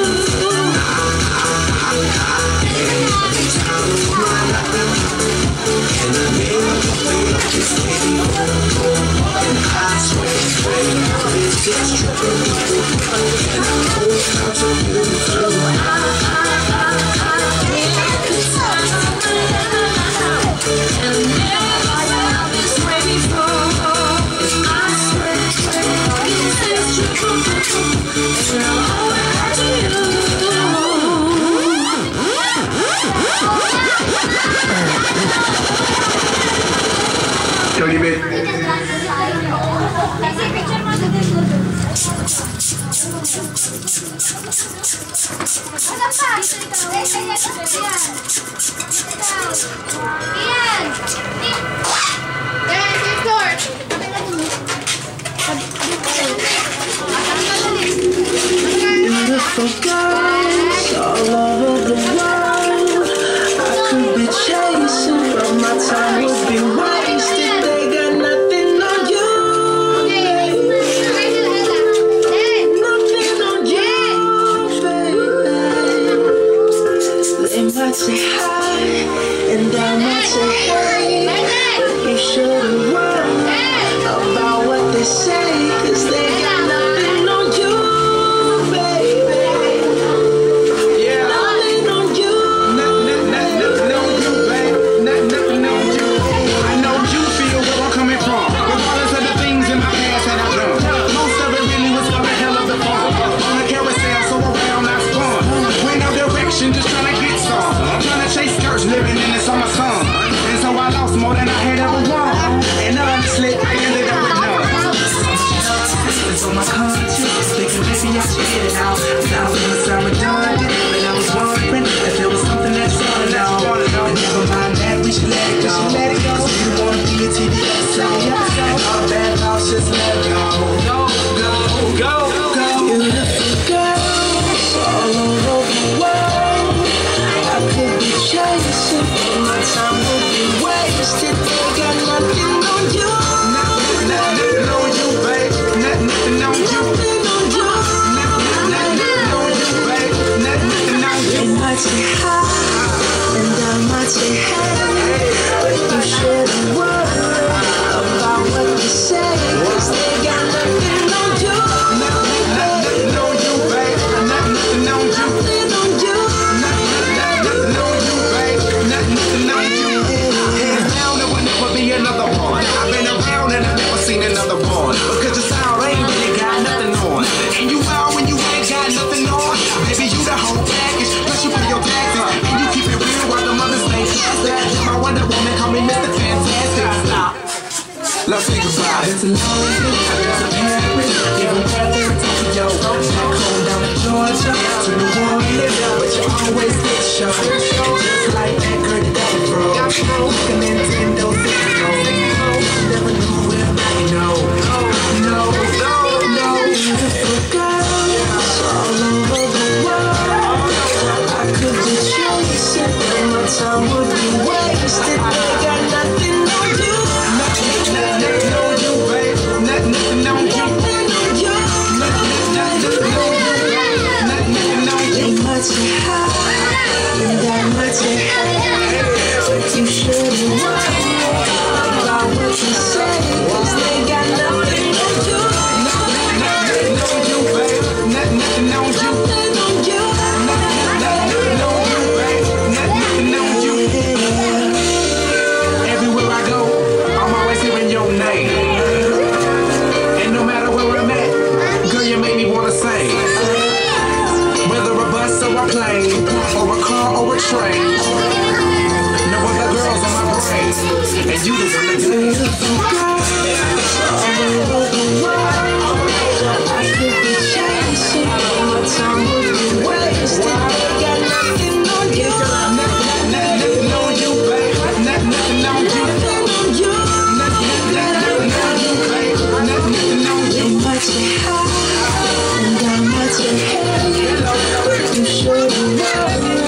Beautiful girls all over the world. I could be chasing, but my time would be wasted. They got nothing on you, nothing on you, baby. They might say hi, and I might say hey, but you shouldn't worry about what they say, 'cause they got nothing on you. Just trying to get some. I'm trying to chase skirts, living in the summer sun. And so I lost more than I had ever won. And honestly, I ended up with none. It's on my conscience, thinking maybe I should get it out. Now it was redundant, but I was wondering if there was something that you wanna know. And never mind that, we should let it go. Cause you wanna be a TDS song. And all bad thoughts, just let it go. Go, go, go, go. Beautiful girls all over the world. I could be chasing, but my time would be wasted. They got nothing on you. Nothing on you, babe. Nothing on you. Nothing on you. Nothing on you, babe. Nothing on you. They might say hi, and I might say hey, but you shouldn't worry about what they say, 'cause they got nothing on you. Nothing on you, babe. Nothing on you. Nothing on you. Nothing on you, babe. Nothing on you. Hands down, there will never be another one. I've been around and I've never seen another one. Because your style ain't really got nothing on. And you out when you ain't got nothing on. Baby, you the whole package. Plus you pay your taxes. And you keep it real while the mothers think that. My Wonder Woman, call me Mr. Fantastic. Stop. Let's think about it. It's a long day, it's a Paris, even weather in Tokyo. Back home down in Georgia, to New Orleans, but you always get show. Just like that girl you got it, bro. Like a Nintendo 64. Never knew where I know. No, beautiful girls all over the world. I could be chasing, but my time would be wasted. They got nothing on you. Nothing on you, babe. Nothing on you. Nothing on you. Nothing on you. Nothing on you. They might say hi, and I might say hey, but you shouldn't worry about what they say, 'cause they got nothing on you. Nothing on you, babe. Nothing on you. Nothing on you. Nothing on you, babe. Nothing on you. Everywhere I go, I'm always hearing your name. And no matter where I'm at, girl, you make me wanna sing. Whether a bus or a plane, or a car or a train, no other girls on my brain, and you the one to do. Beautiful girls all over the world. I could be chasing, but my time would be wasted. They got nothing on you. Nothing on you, babe. Nothing on you. Nothing on you. Nothing on you, babe. Nothing on you. They might say hi, and I might say hey, but you shouldn't worry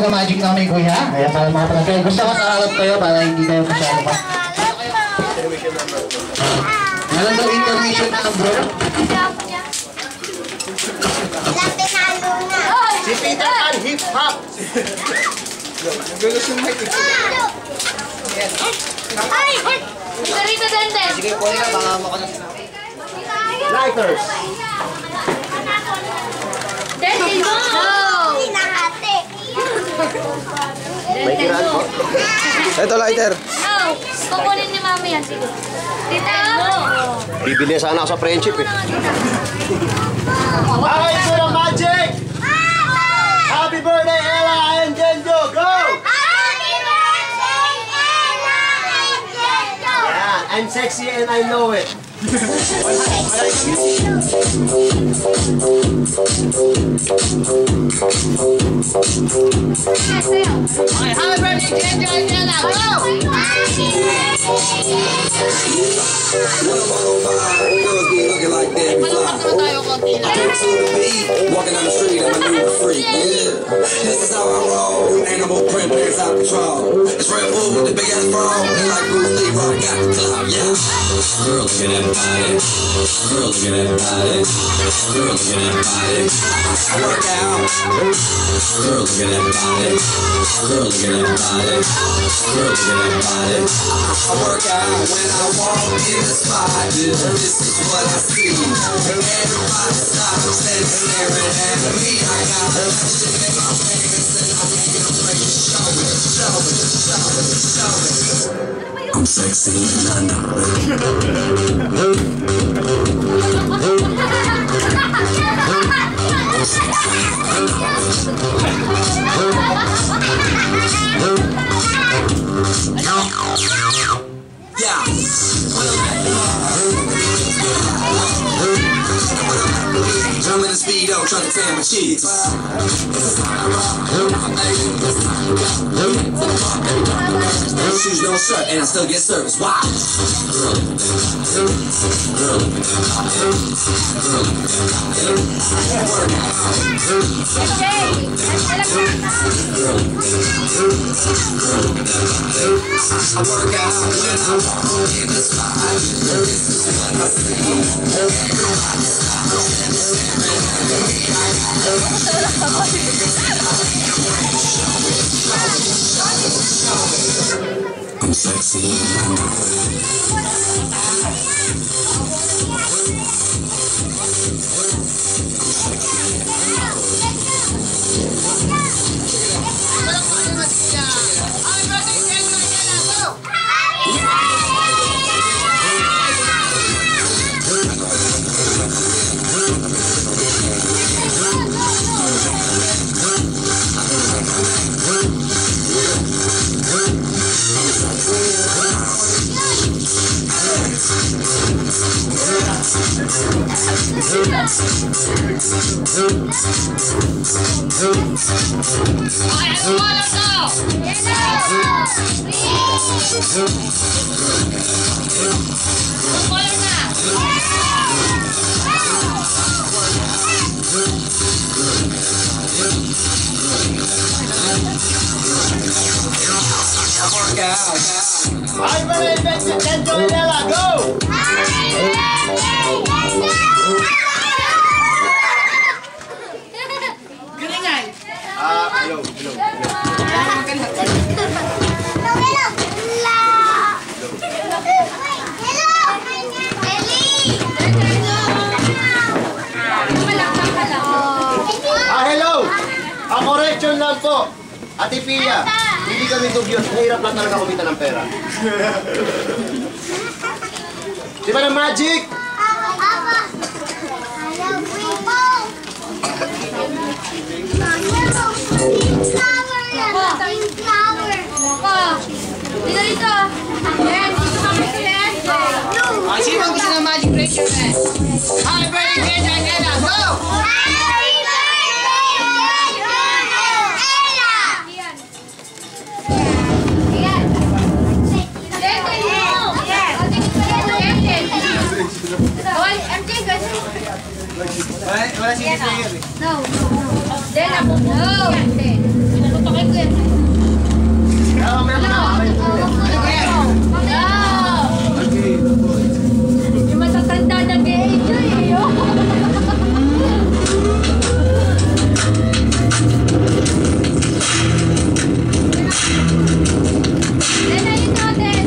Magic na kami kuya. Kaya para mga panagkain. Gusto ko sa harap kayo para hindi kayo masyado pa. Meron daw intermission na bro. Si Peter Pan, hip-hop! Gulos yung mic. Ay! Sarita Dende! Sige po nila, baka makano. Lighters! Dende, go! Pinahati! May kiraan po. Ito, lighter. No! Kukunin ni mami yan, siguro. Tita, no! Bibili sana ako sa friendship eh. Ay, ito na magic! Happy birthday, Ella and Genjo! Go! Happy birthday, Ella and Genjo! Yeah, I'm sexy and I know it. Happy birthday, Genjo and Ella! Go! Looking like that, walking down the street, I'm a new freak. Yeah, this is how I roll. Animal print, pants out control. It's Red Bull with the big ass bra. And like Bruce Lee, I got the clout. Yeah. Girl, look at that body. Girl, look at that body. Girl, look at that body. I work out. Girl, look at that body. Girl, look at that body. Girl, look at that body. I work out when I walk in the spot. This is what I see. Everybody stops and staring at me. I got a shit in my pants and I need to make it show it, show it, show it, show it. I'm sexy and I know Jumping the speed up, trying to tan my cheeks. No shoes, no shirt, and I still get service. Wow. I work out when I walk in the spot. This is what I see. I'm sexy and I know I work out. Ay, Joella, go! Galingan. Hello. Hello! Correction lang po. Ate Pia, hindi kami dugyot. Mahirap lang talaga kumita ng pera. Di ba ng magic? Dito dito. Ayan, dito kami sila. Sino ang gusto ng magic breaker man? Hi, birthday, Joella, go! Wala si player eh. No. Then ako. No. Tutukin ko yan. Yung matatanda na gay-age eh. Then ayun natin.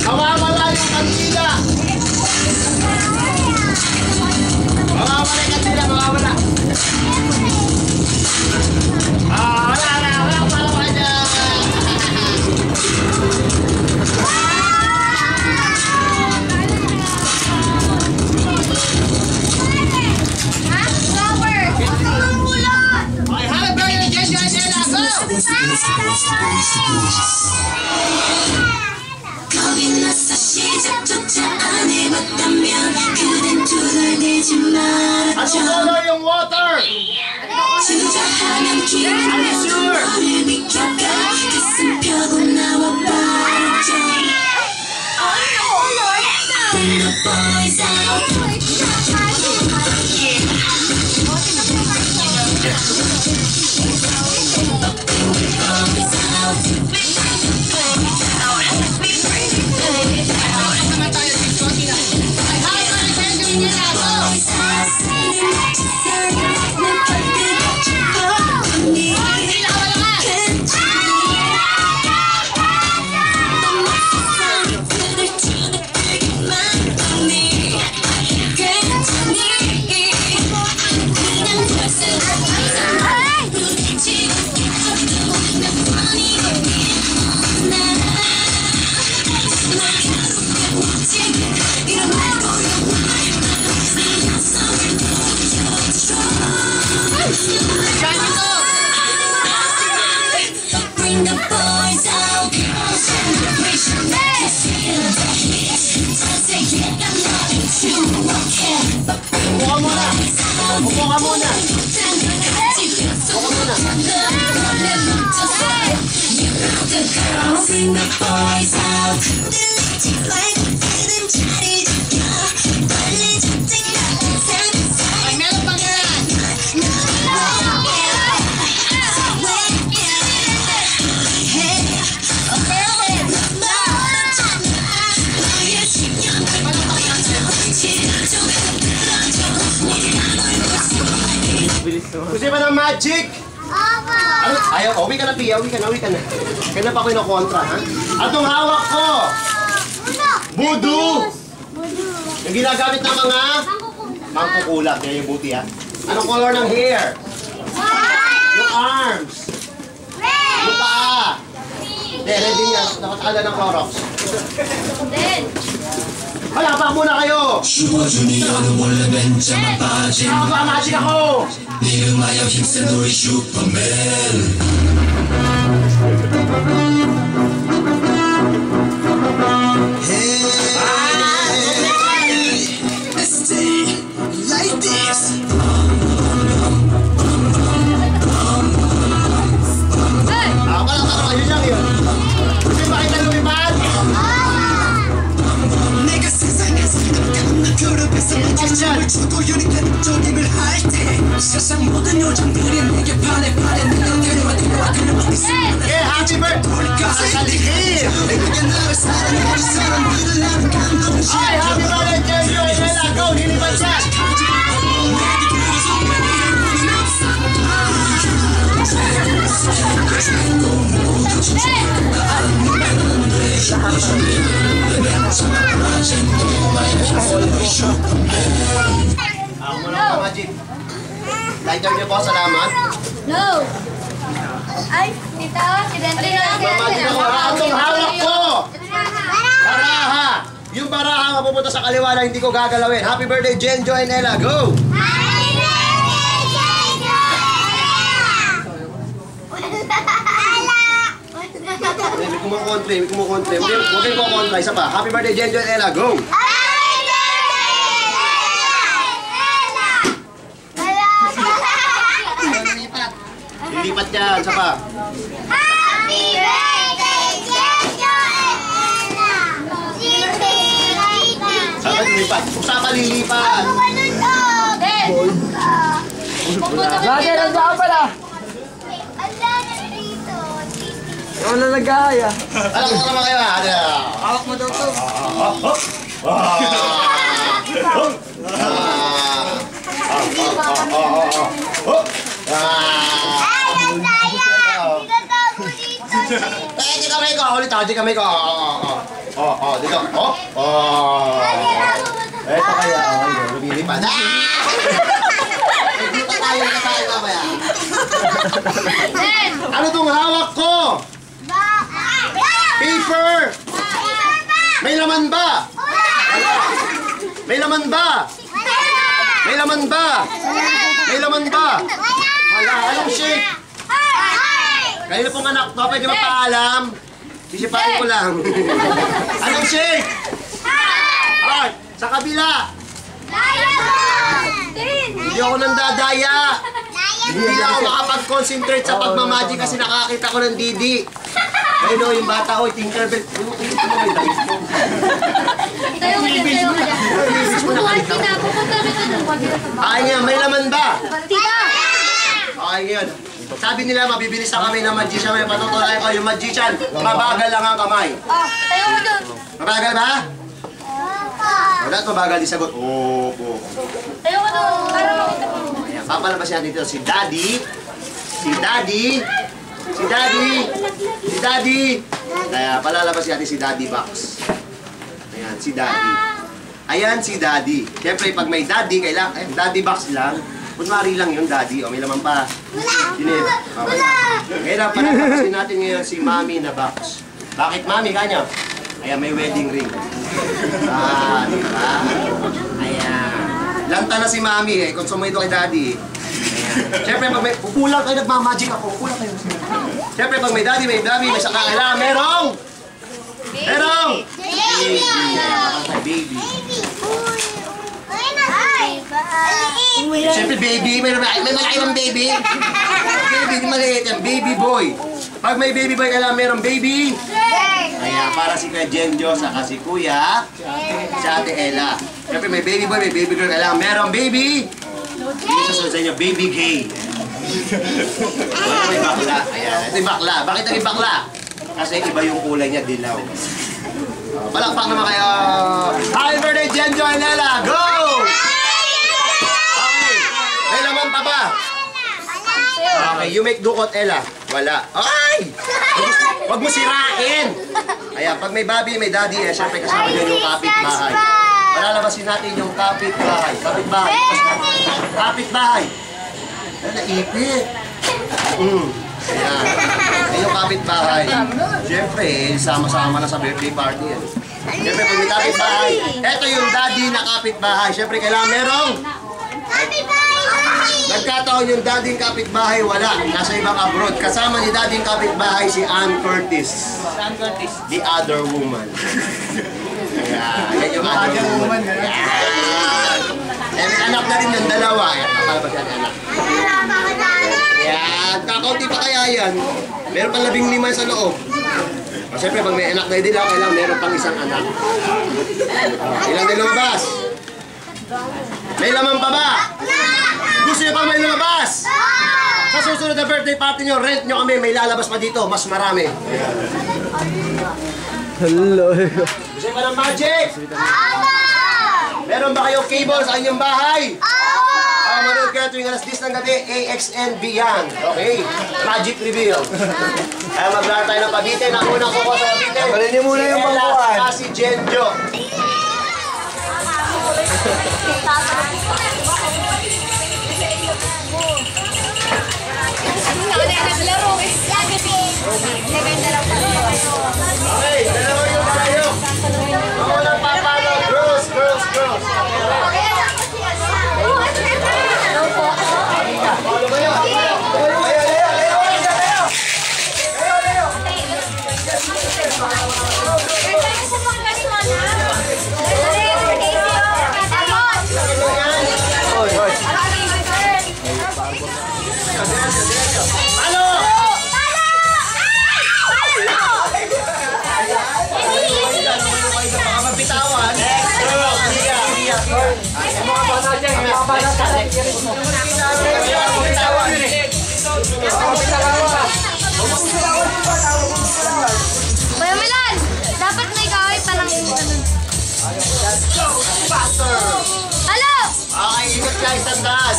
Mawawala yung kandila! Mawawala yung kandila, mawawala! Wala ka dyan! Okay, happy birthday, Joella, go! 겁이 나서 시작조차 안 해봤다면 그댄 투덜대지 말았죠. yung water! 주저하면 기회는 너를 비켜가 가슴 펴고 나와버렸죠. Bring the boys out. Bring the boys out. Celebration. Upo ka muna! Upo ka muna! Upo ka muna! Bring the boys out. Ay, meron pa yan! Gusto ba ng magic? Ano? Ayaw, uwi ka na, Pia. Uwi ka na. Kaya pa ako yung kontra, ha? Atong hawak ko! Voodoo! Yung ginagamit ng mga mangkukulat. Kaya yung buti, ha? Anong color ng hair? Yung arms. Yung paa. Hindi, ready niya. Nakakala ng Clorox. Palapa muna kayo! 슈퍼주니어는 원래 맨자만 빠진 magic ako! 이름하여 힘센 우리 슈퍼맨 Stay like this Ako lang kayo dyan yun. Gusto ba kita lumipad? 내가 세상에서 가득한 나 그룹에서 yan. Yeah, happy birthday! Sasalikir! Ay, happy birthday, Jenjo Enela! Go, nilipan siya! Ako muna ka, Magic. Lighter niyo po, salamat. No! Ay, tita, si Dente na. Magic ako, atong hawak ko! Baraha! Yung baraha mapupunta sa kaliwa na hindi ko gagalawin. Happy birthday, Jenjo Enela! Go! May kumukontre. Huwag kayong kukontra. Isa pa. Happy birthday, Jenjo Enela! Go! Lilipat yan. Isa pa. Happy birthday, Jenjo Enela! Sabi lilipat. Usama lilipat. Lagi lang saan pala. Ikaw na nag-aaya. Alam ko naman kayo. Hawak mo daw to. Di kamay ko. Ulit ako. Di kamay ko. Dito. Ito kaya. Lumilipat. Dito tayo mamaya. Ano itong hawak ko? Paper! May laman ba? May laman ba? May laman ba? May laman ba? Wala. Anong shake? Kayo pong anak to, pwede mapaalam? Sisipain ko lang. Anong shake? Art, sa kabila. Hindi ako nandadaya. Hindi ako makapag-concentrate sa pagmamagic kasi nakakita ko ng Didi. Kayo no, yung bata, oy, Tinkerbell. Tayo ka dyan. Ay nga, may laman ba? Tita! Okay, ngayon. Sabi nila, mabibilis na kami ng magician. May patutulayan ko yung magician. Mabagal lang ang kamay. Tayo ka dyan. Mabagal ba? Wala at mabagal di sagot. Opo. Tayo ka dyan. Para makita mo. Ayan, papalabasin natin dito. Si Daddy. Si Daddy. Si Daddy. Si Daddy. Kaya palalabas natin si Daddy Box. Ayan, si Daddy. Ayan si Daddy. Siyempre, pag may Daddy, kailangan, Daddy Box lang. Kunwari lang yung Daddy. O, may laman pa. Dinip. Okay. Ngayon, palalabasin natin ngayon si Mami na box. Bakit Mami? Kanya? Ayan, may wedding ring. Diba? Ayan. Lanta na si Mami eh. Konsumo ito kay Daddy. Ayan. Siyempre, pag may... Pupulang kayo, nagmamagic ako. Pupulang kayo. Siyempre, pag may Daddy, may Daddy, may saka kailangan. Merong! Merong! Baby. Siyempre, baby. May malaki ng baby. Baby, di maliit yan. Baby boy. Pag may baby boy, kailangan merong baby. Kaya para si Kuya Jenjo, saka si Kuya, si Ate Ella. Siyempre may baby boy, may baby girl, kailangan merong baby. Hindi sasunod sa inyo, baby gay. Wala may bakla. Ayan, ito yung bakla. Bakit naging bakla? Kasi iba yung kulay niya, dilaw. Palakpak naman kayo. Happy birthday, Jenjo and Ella. Go! Okay. May laman pa ba? Okay, you make dukot, Ella. Wala. Ay! Huwag mo sirain! Ayan, pag may Bobby, may Daddy, eh, syempre kasama nyo yung kapitbahay. Palalabasin natin yung kapitbahay. Kapitbahay. Kapitbahay. Ay, naipit. Ayan. Ay, yung kapitbahay. Syempre, sama-sama na sa birthday party yan. Syempre, pag may kapitbahay, eto yung Daddy na kapitbahay. Syempre, kailangan merong nagkataon yung dating kapitbahay, wala. Nasa ibang abroad. Kasama ni dating kapitbahay si Ann Curtis. Ann Curtis. The other woman. Yan yung other woman. May anak na rin yung dalawa. Kapalabas yan anak. Yan. Kakaunti pa kaya yan. Meron pang 15 sa loob. Siyempre, pag may anak na din lang, kailangan meron pang isang anak. Ilang din lumabas? May laman pa ba? Gusto niyo pa may lumabas? Sa susunod na birthday party nyo, rent nyo kami, may lalabas pa dito, mas marami. Hello. Gusto niyo pa ng magic? Meron ba kayong cable sa inyong bahay? Manood kayo tuwing alas 10 ng gabi, AXN Beyond. Okay? Magic reveal. Kaya mag-run tayo ng pabitin. Ang unang kuko sa pabitin. Balin niyo muna yung pangkuhan. Ella si Genjo. Okay, dalawa yung tayo. Ang unang papalo, girls, girls, girls. Kuya Milan, dapat may gawin pa ng Halo! Okay, ingat guys, tandaan.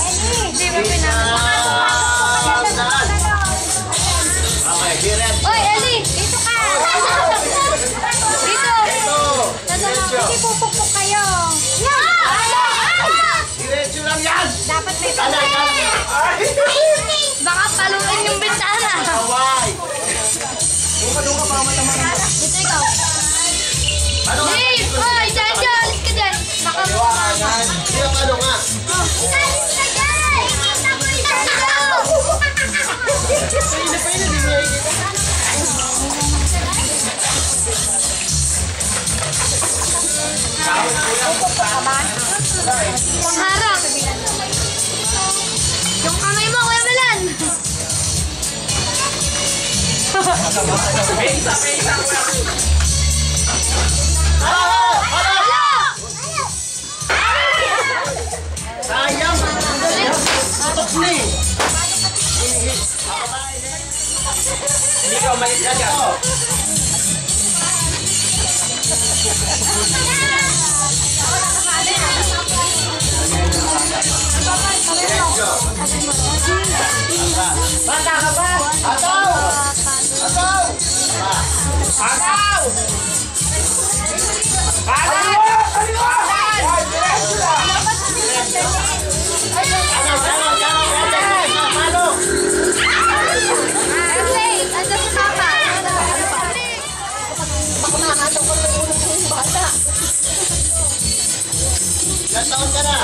Hindi mo pinapakakas. Okay, direct. Oy, Eli! Dito ka! Dito! Hindi pupukpuk kayo. Diretso lang yan! Dapat may Talay, talay! Baka paluin yung bintana. Kawai! Dito ikaw. Dave! Oy, dyan dyan! Alis ka dyan! Baka Iwanan! Sige, paano nga? alis ka dyan! Harap! Yung kamay mo, Kuya Milan! Sayang! Tutok ni! Hindi ka umalis na dyan. Bata ka ba? Ataw! Ataw! Ataw! Ilan taon ka na?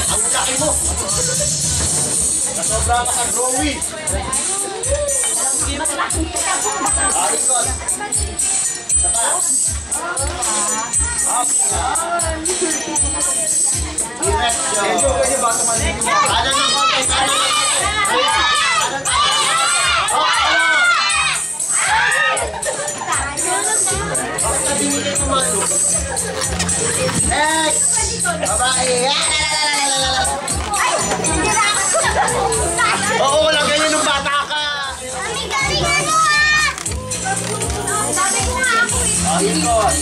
Ang laki mo! Nasobra ka sa growing! Harikot! Saka! Diretso! Kanan ng konti! Kanan ng konti! Bakit na binigay kumano? Next! Babae! Oo, wala ganyan nung bata ka! Harikot!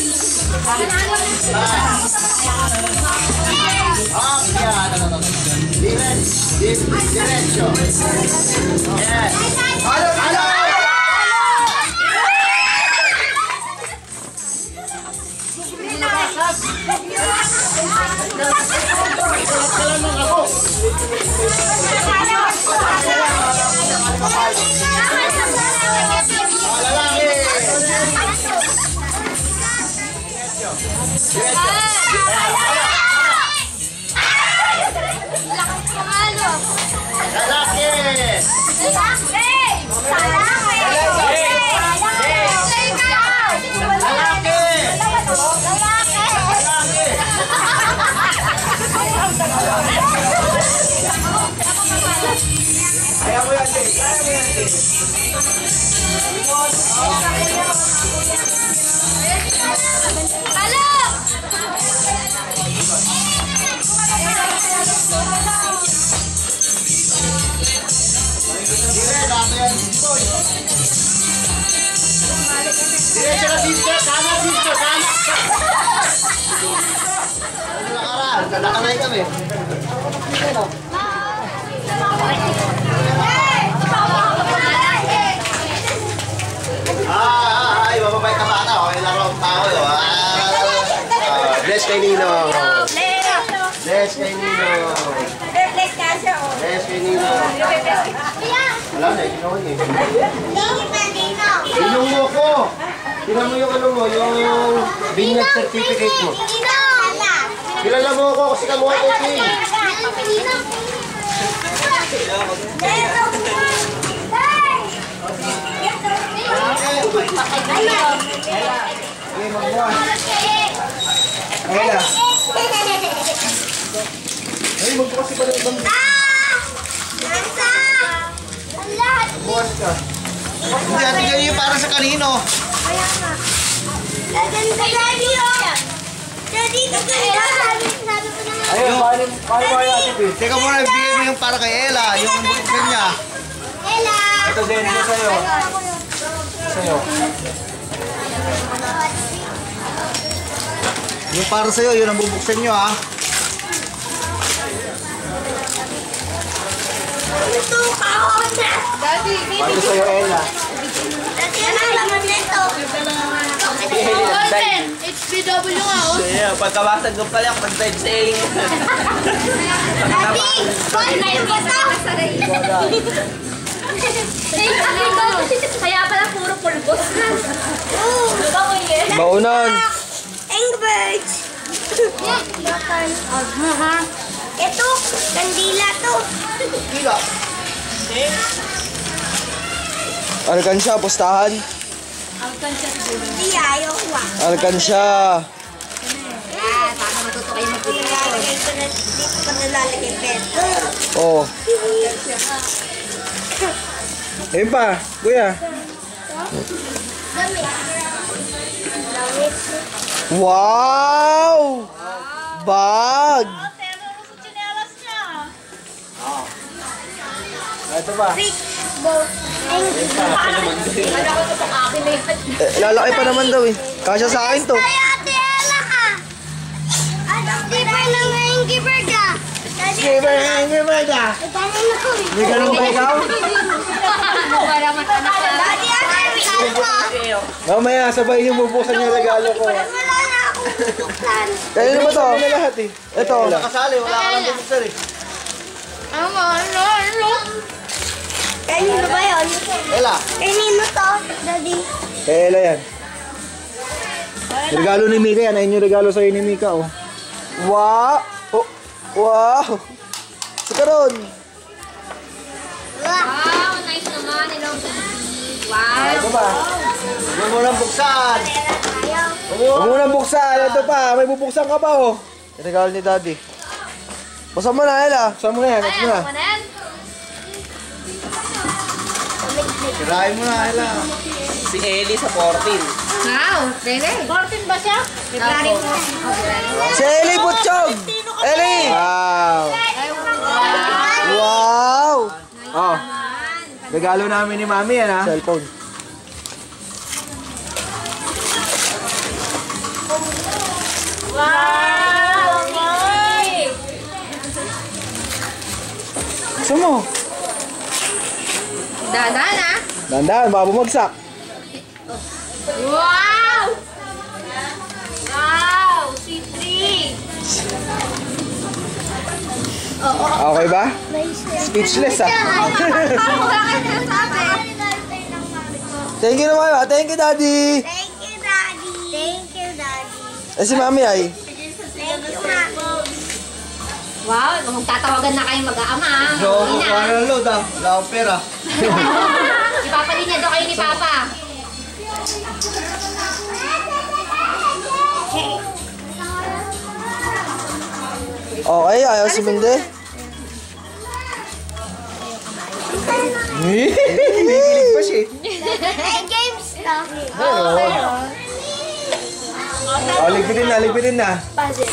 Diretso! Yes! Halo! Halo! Sanay kami. Ay, mababait na bata. Okay lang ang tao. Bless kay Nino. Bless kay Nino. Bless kay Nino. Wala na, ginawa niya. Ilong mo ko. Tingnan mo yung ano mo, yung binyag certificate mo. Kilala mo ako kasi kamuha ko ito. Ayla. Ay, magbukas pa rin ibang... Bukas ka. Hindi natin ganyan yung para sa kanino. Kaya nga. Daddy, Daddy, sabi ko na nga. Ayun, kaya natin. Teka muna, bigay mo yung para kay Ella. Yung buksan niya. Ella. Ito din, ito sa'yo. Sa'yo. Yung para sa'yo, yun ang bubuksan nyo, ha? Ito, kahon na. Daddy, Para sa'yo, Ella. Daddy, ano naman nito? HBW nga, oh. Yeah, pagkabasag ko pala, pag-type sa Elling. Daddy, bakit na yung bata? Kaya pala puro pulbos. Baunan. Angry Birds. Ito, kandila to. Kila. Alkansya, pustahan. Hindi, ayaw ko ah. Alkansya. Para matuto kayo magpapalagay ko na dito ko nalalagay peto. Oo. Ayun pa, kuya. Wow! Bag! Ito ba? Lalaki pa naman daw eh. Kasya sa akin to. Ate Ella ka! Di ba nang Angry Bird ah? Angry Bird ah! Ganun ako eh. May ganun ba ikaw? Daddy, regalo ko. Mamaya, sabay yung bubuksan yung regalo ko. Wala na akong bubuksan. Kaya ano ba to? Lahat eh. Ito. Nakasali, wala ka lang bubuksan eh. Ano? Kanino ba yun? Ella. Kanino to, Daddy? Kaya Ella yan. Regalo ni Mika yan. Ayun yung regalo sa'yo ni Mika oh. Wow! Oh. Wow! Sikaron! Wow, nice naman. Hello, wow. Ito ba? Huwag mo nang buksan! Huwag mo nang buksan! Ito pa! May bubuksan ka pa oh! Yung regalo ni Daddy. Buksan mo na Ella! Buksan mo na yan! Buksan mo na! Tirahin mo na Ella! Si Ellie sa 14. Wow, pwede. 14 ba siya? February 14. Si Ellie Butchog! Ellie! Wow! Wow! Oh. Regalo namin ni Mami yan ha. Cellphone. Wow! Gusto mo? Dahan-dahan ah. Dandan, baka bumagsak. Wow! Wow! C3! Okay ba? Speechless ah. Thank you naman. Thank you, Daddy. Thank you, Daddy. Thank you, Daddy. Eh si Mami ay. Thank you, Mami. Wow, magtatawagan na kayo mag-aama ah. So, ano load ah? Wala akong pera. Ipapalinya daw kayo ni Papa. Okay, ayaw sumindi. Nakikilig pa siya. Hey, games to. Oh, ligpitin na, ligpitin na. Puzzle.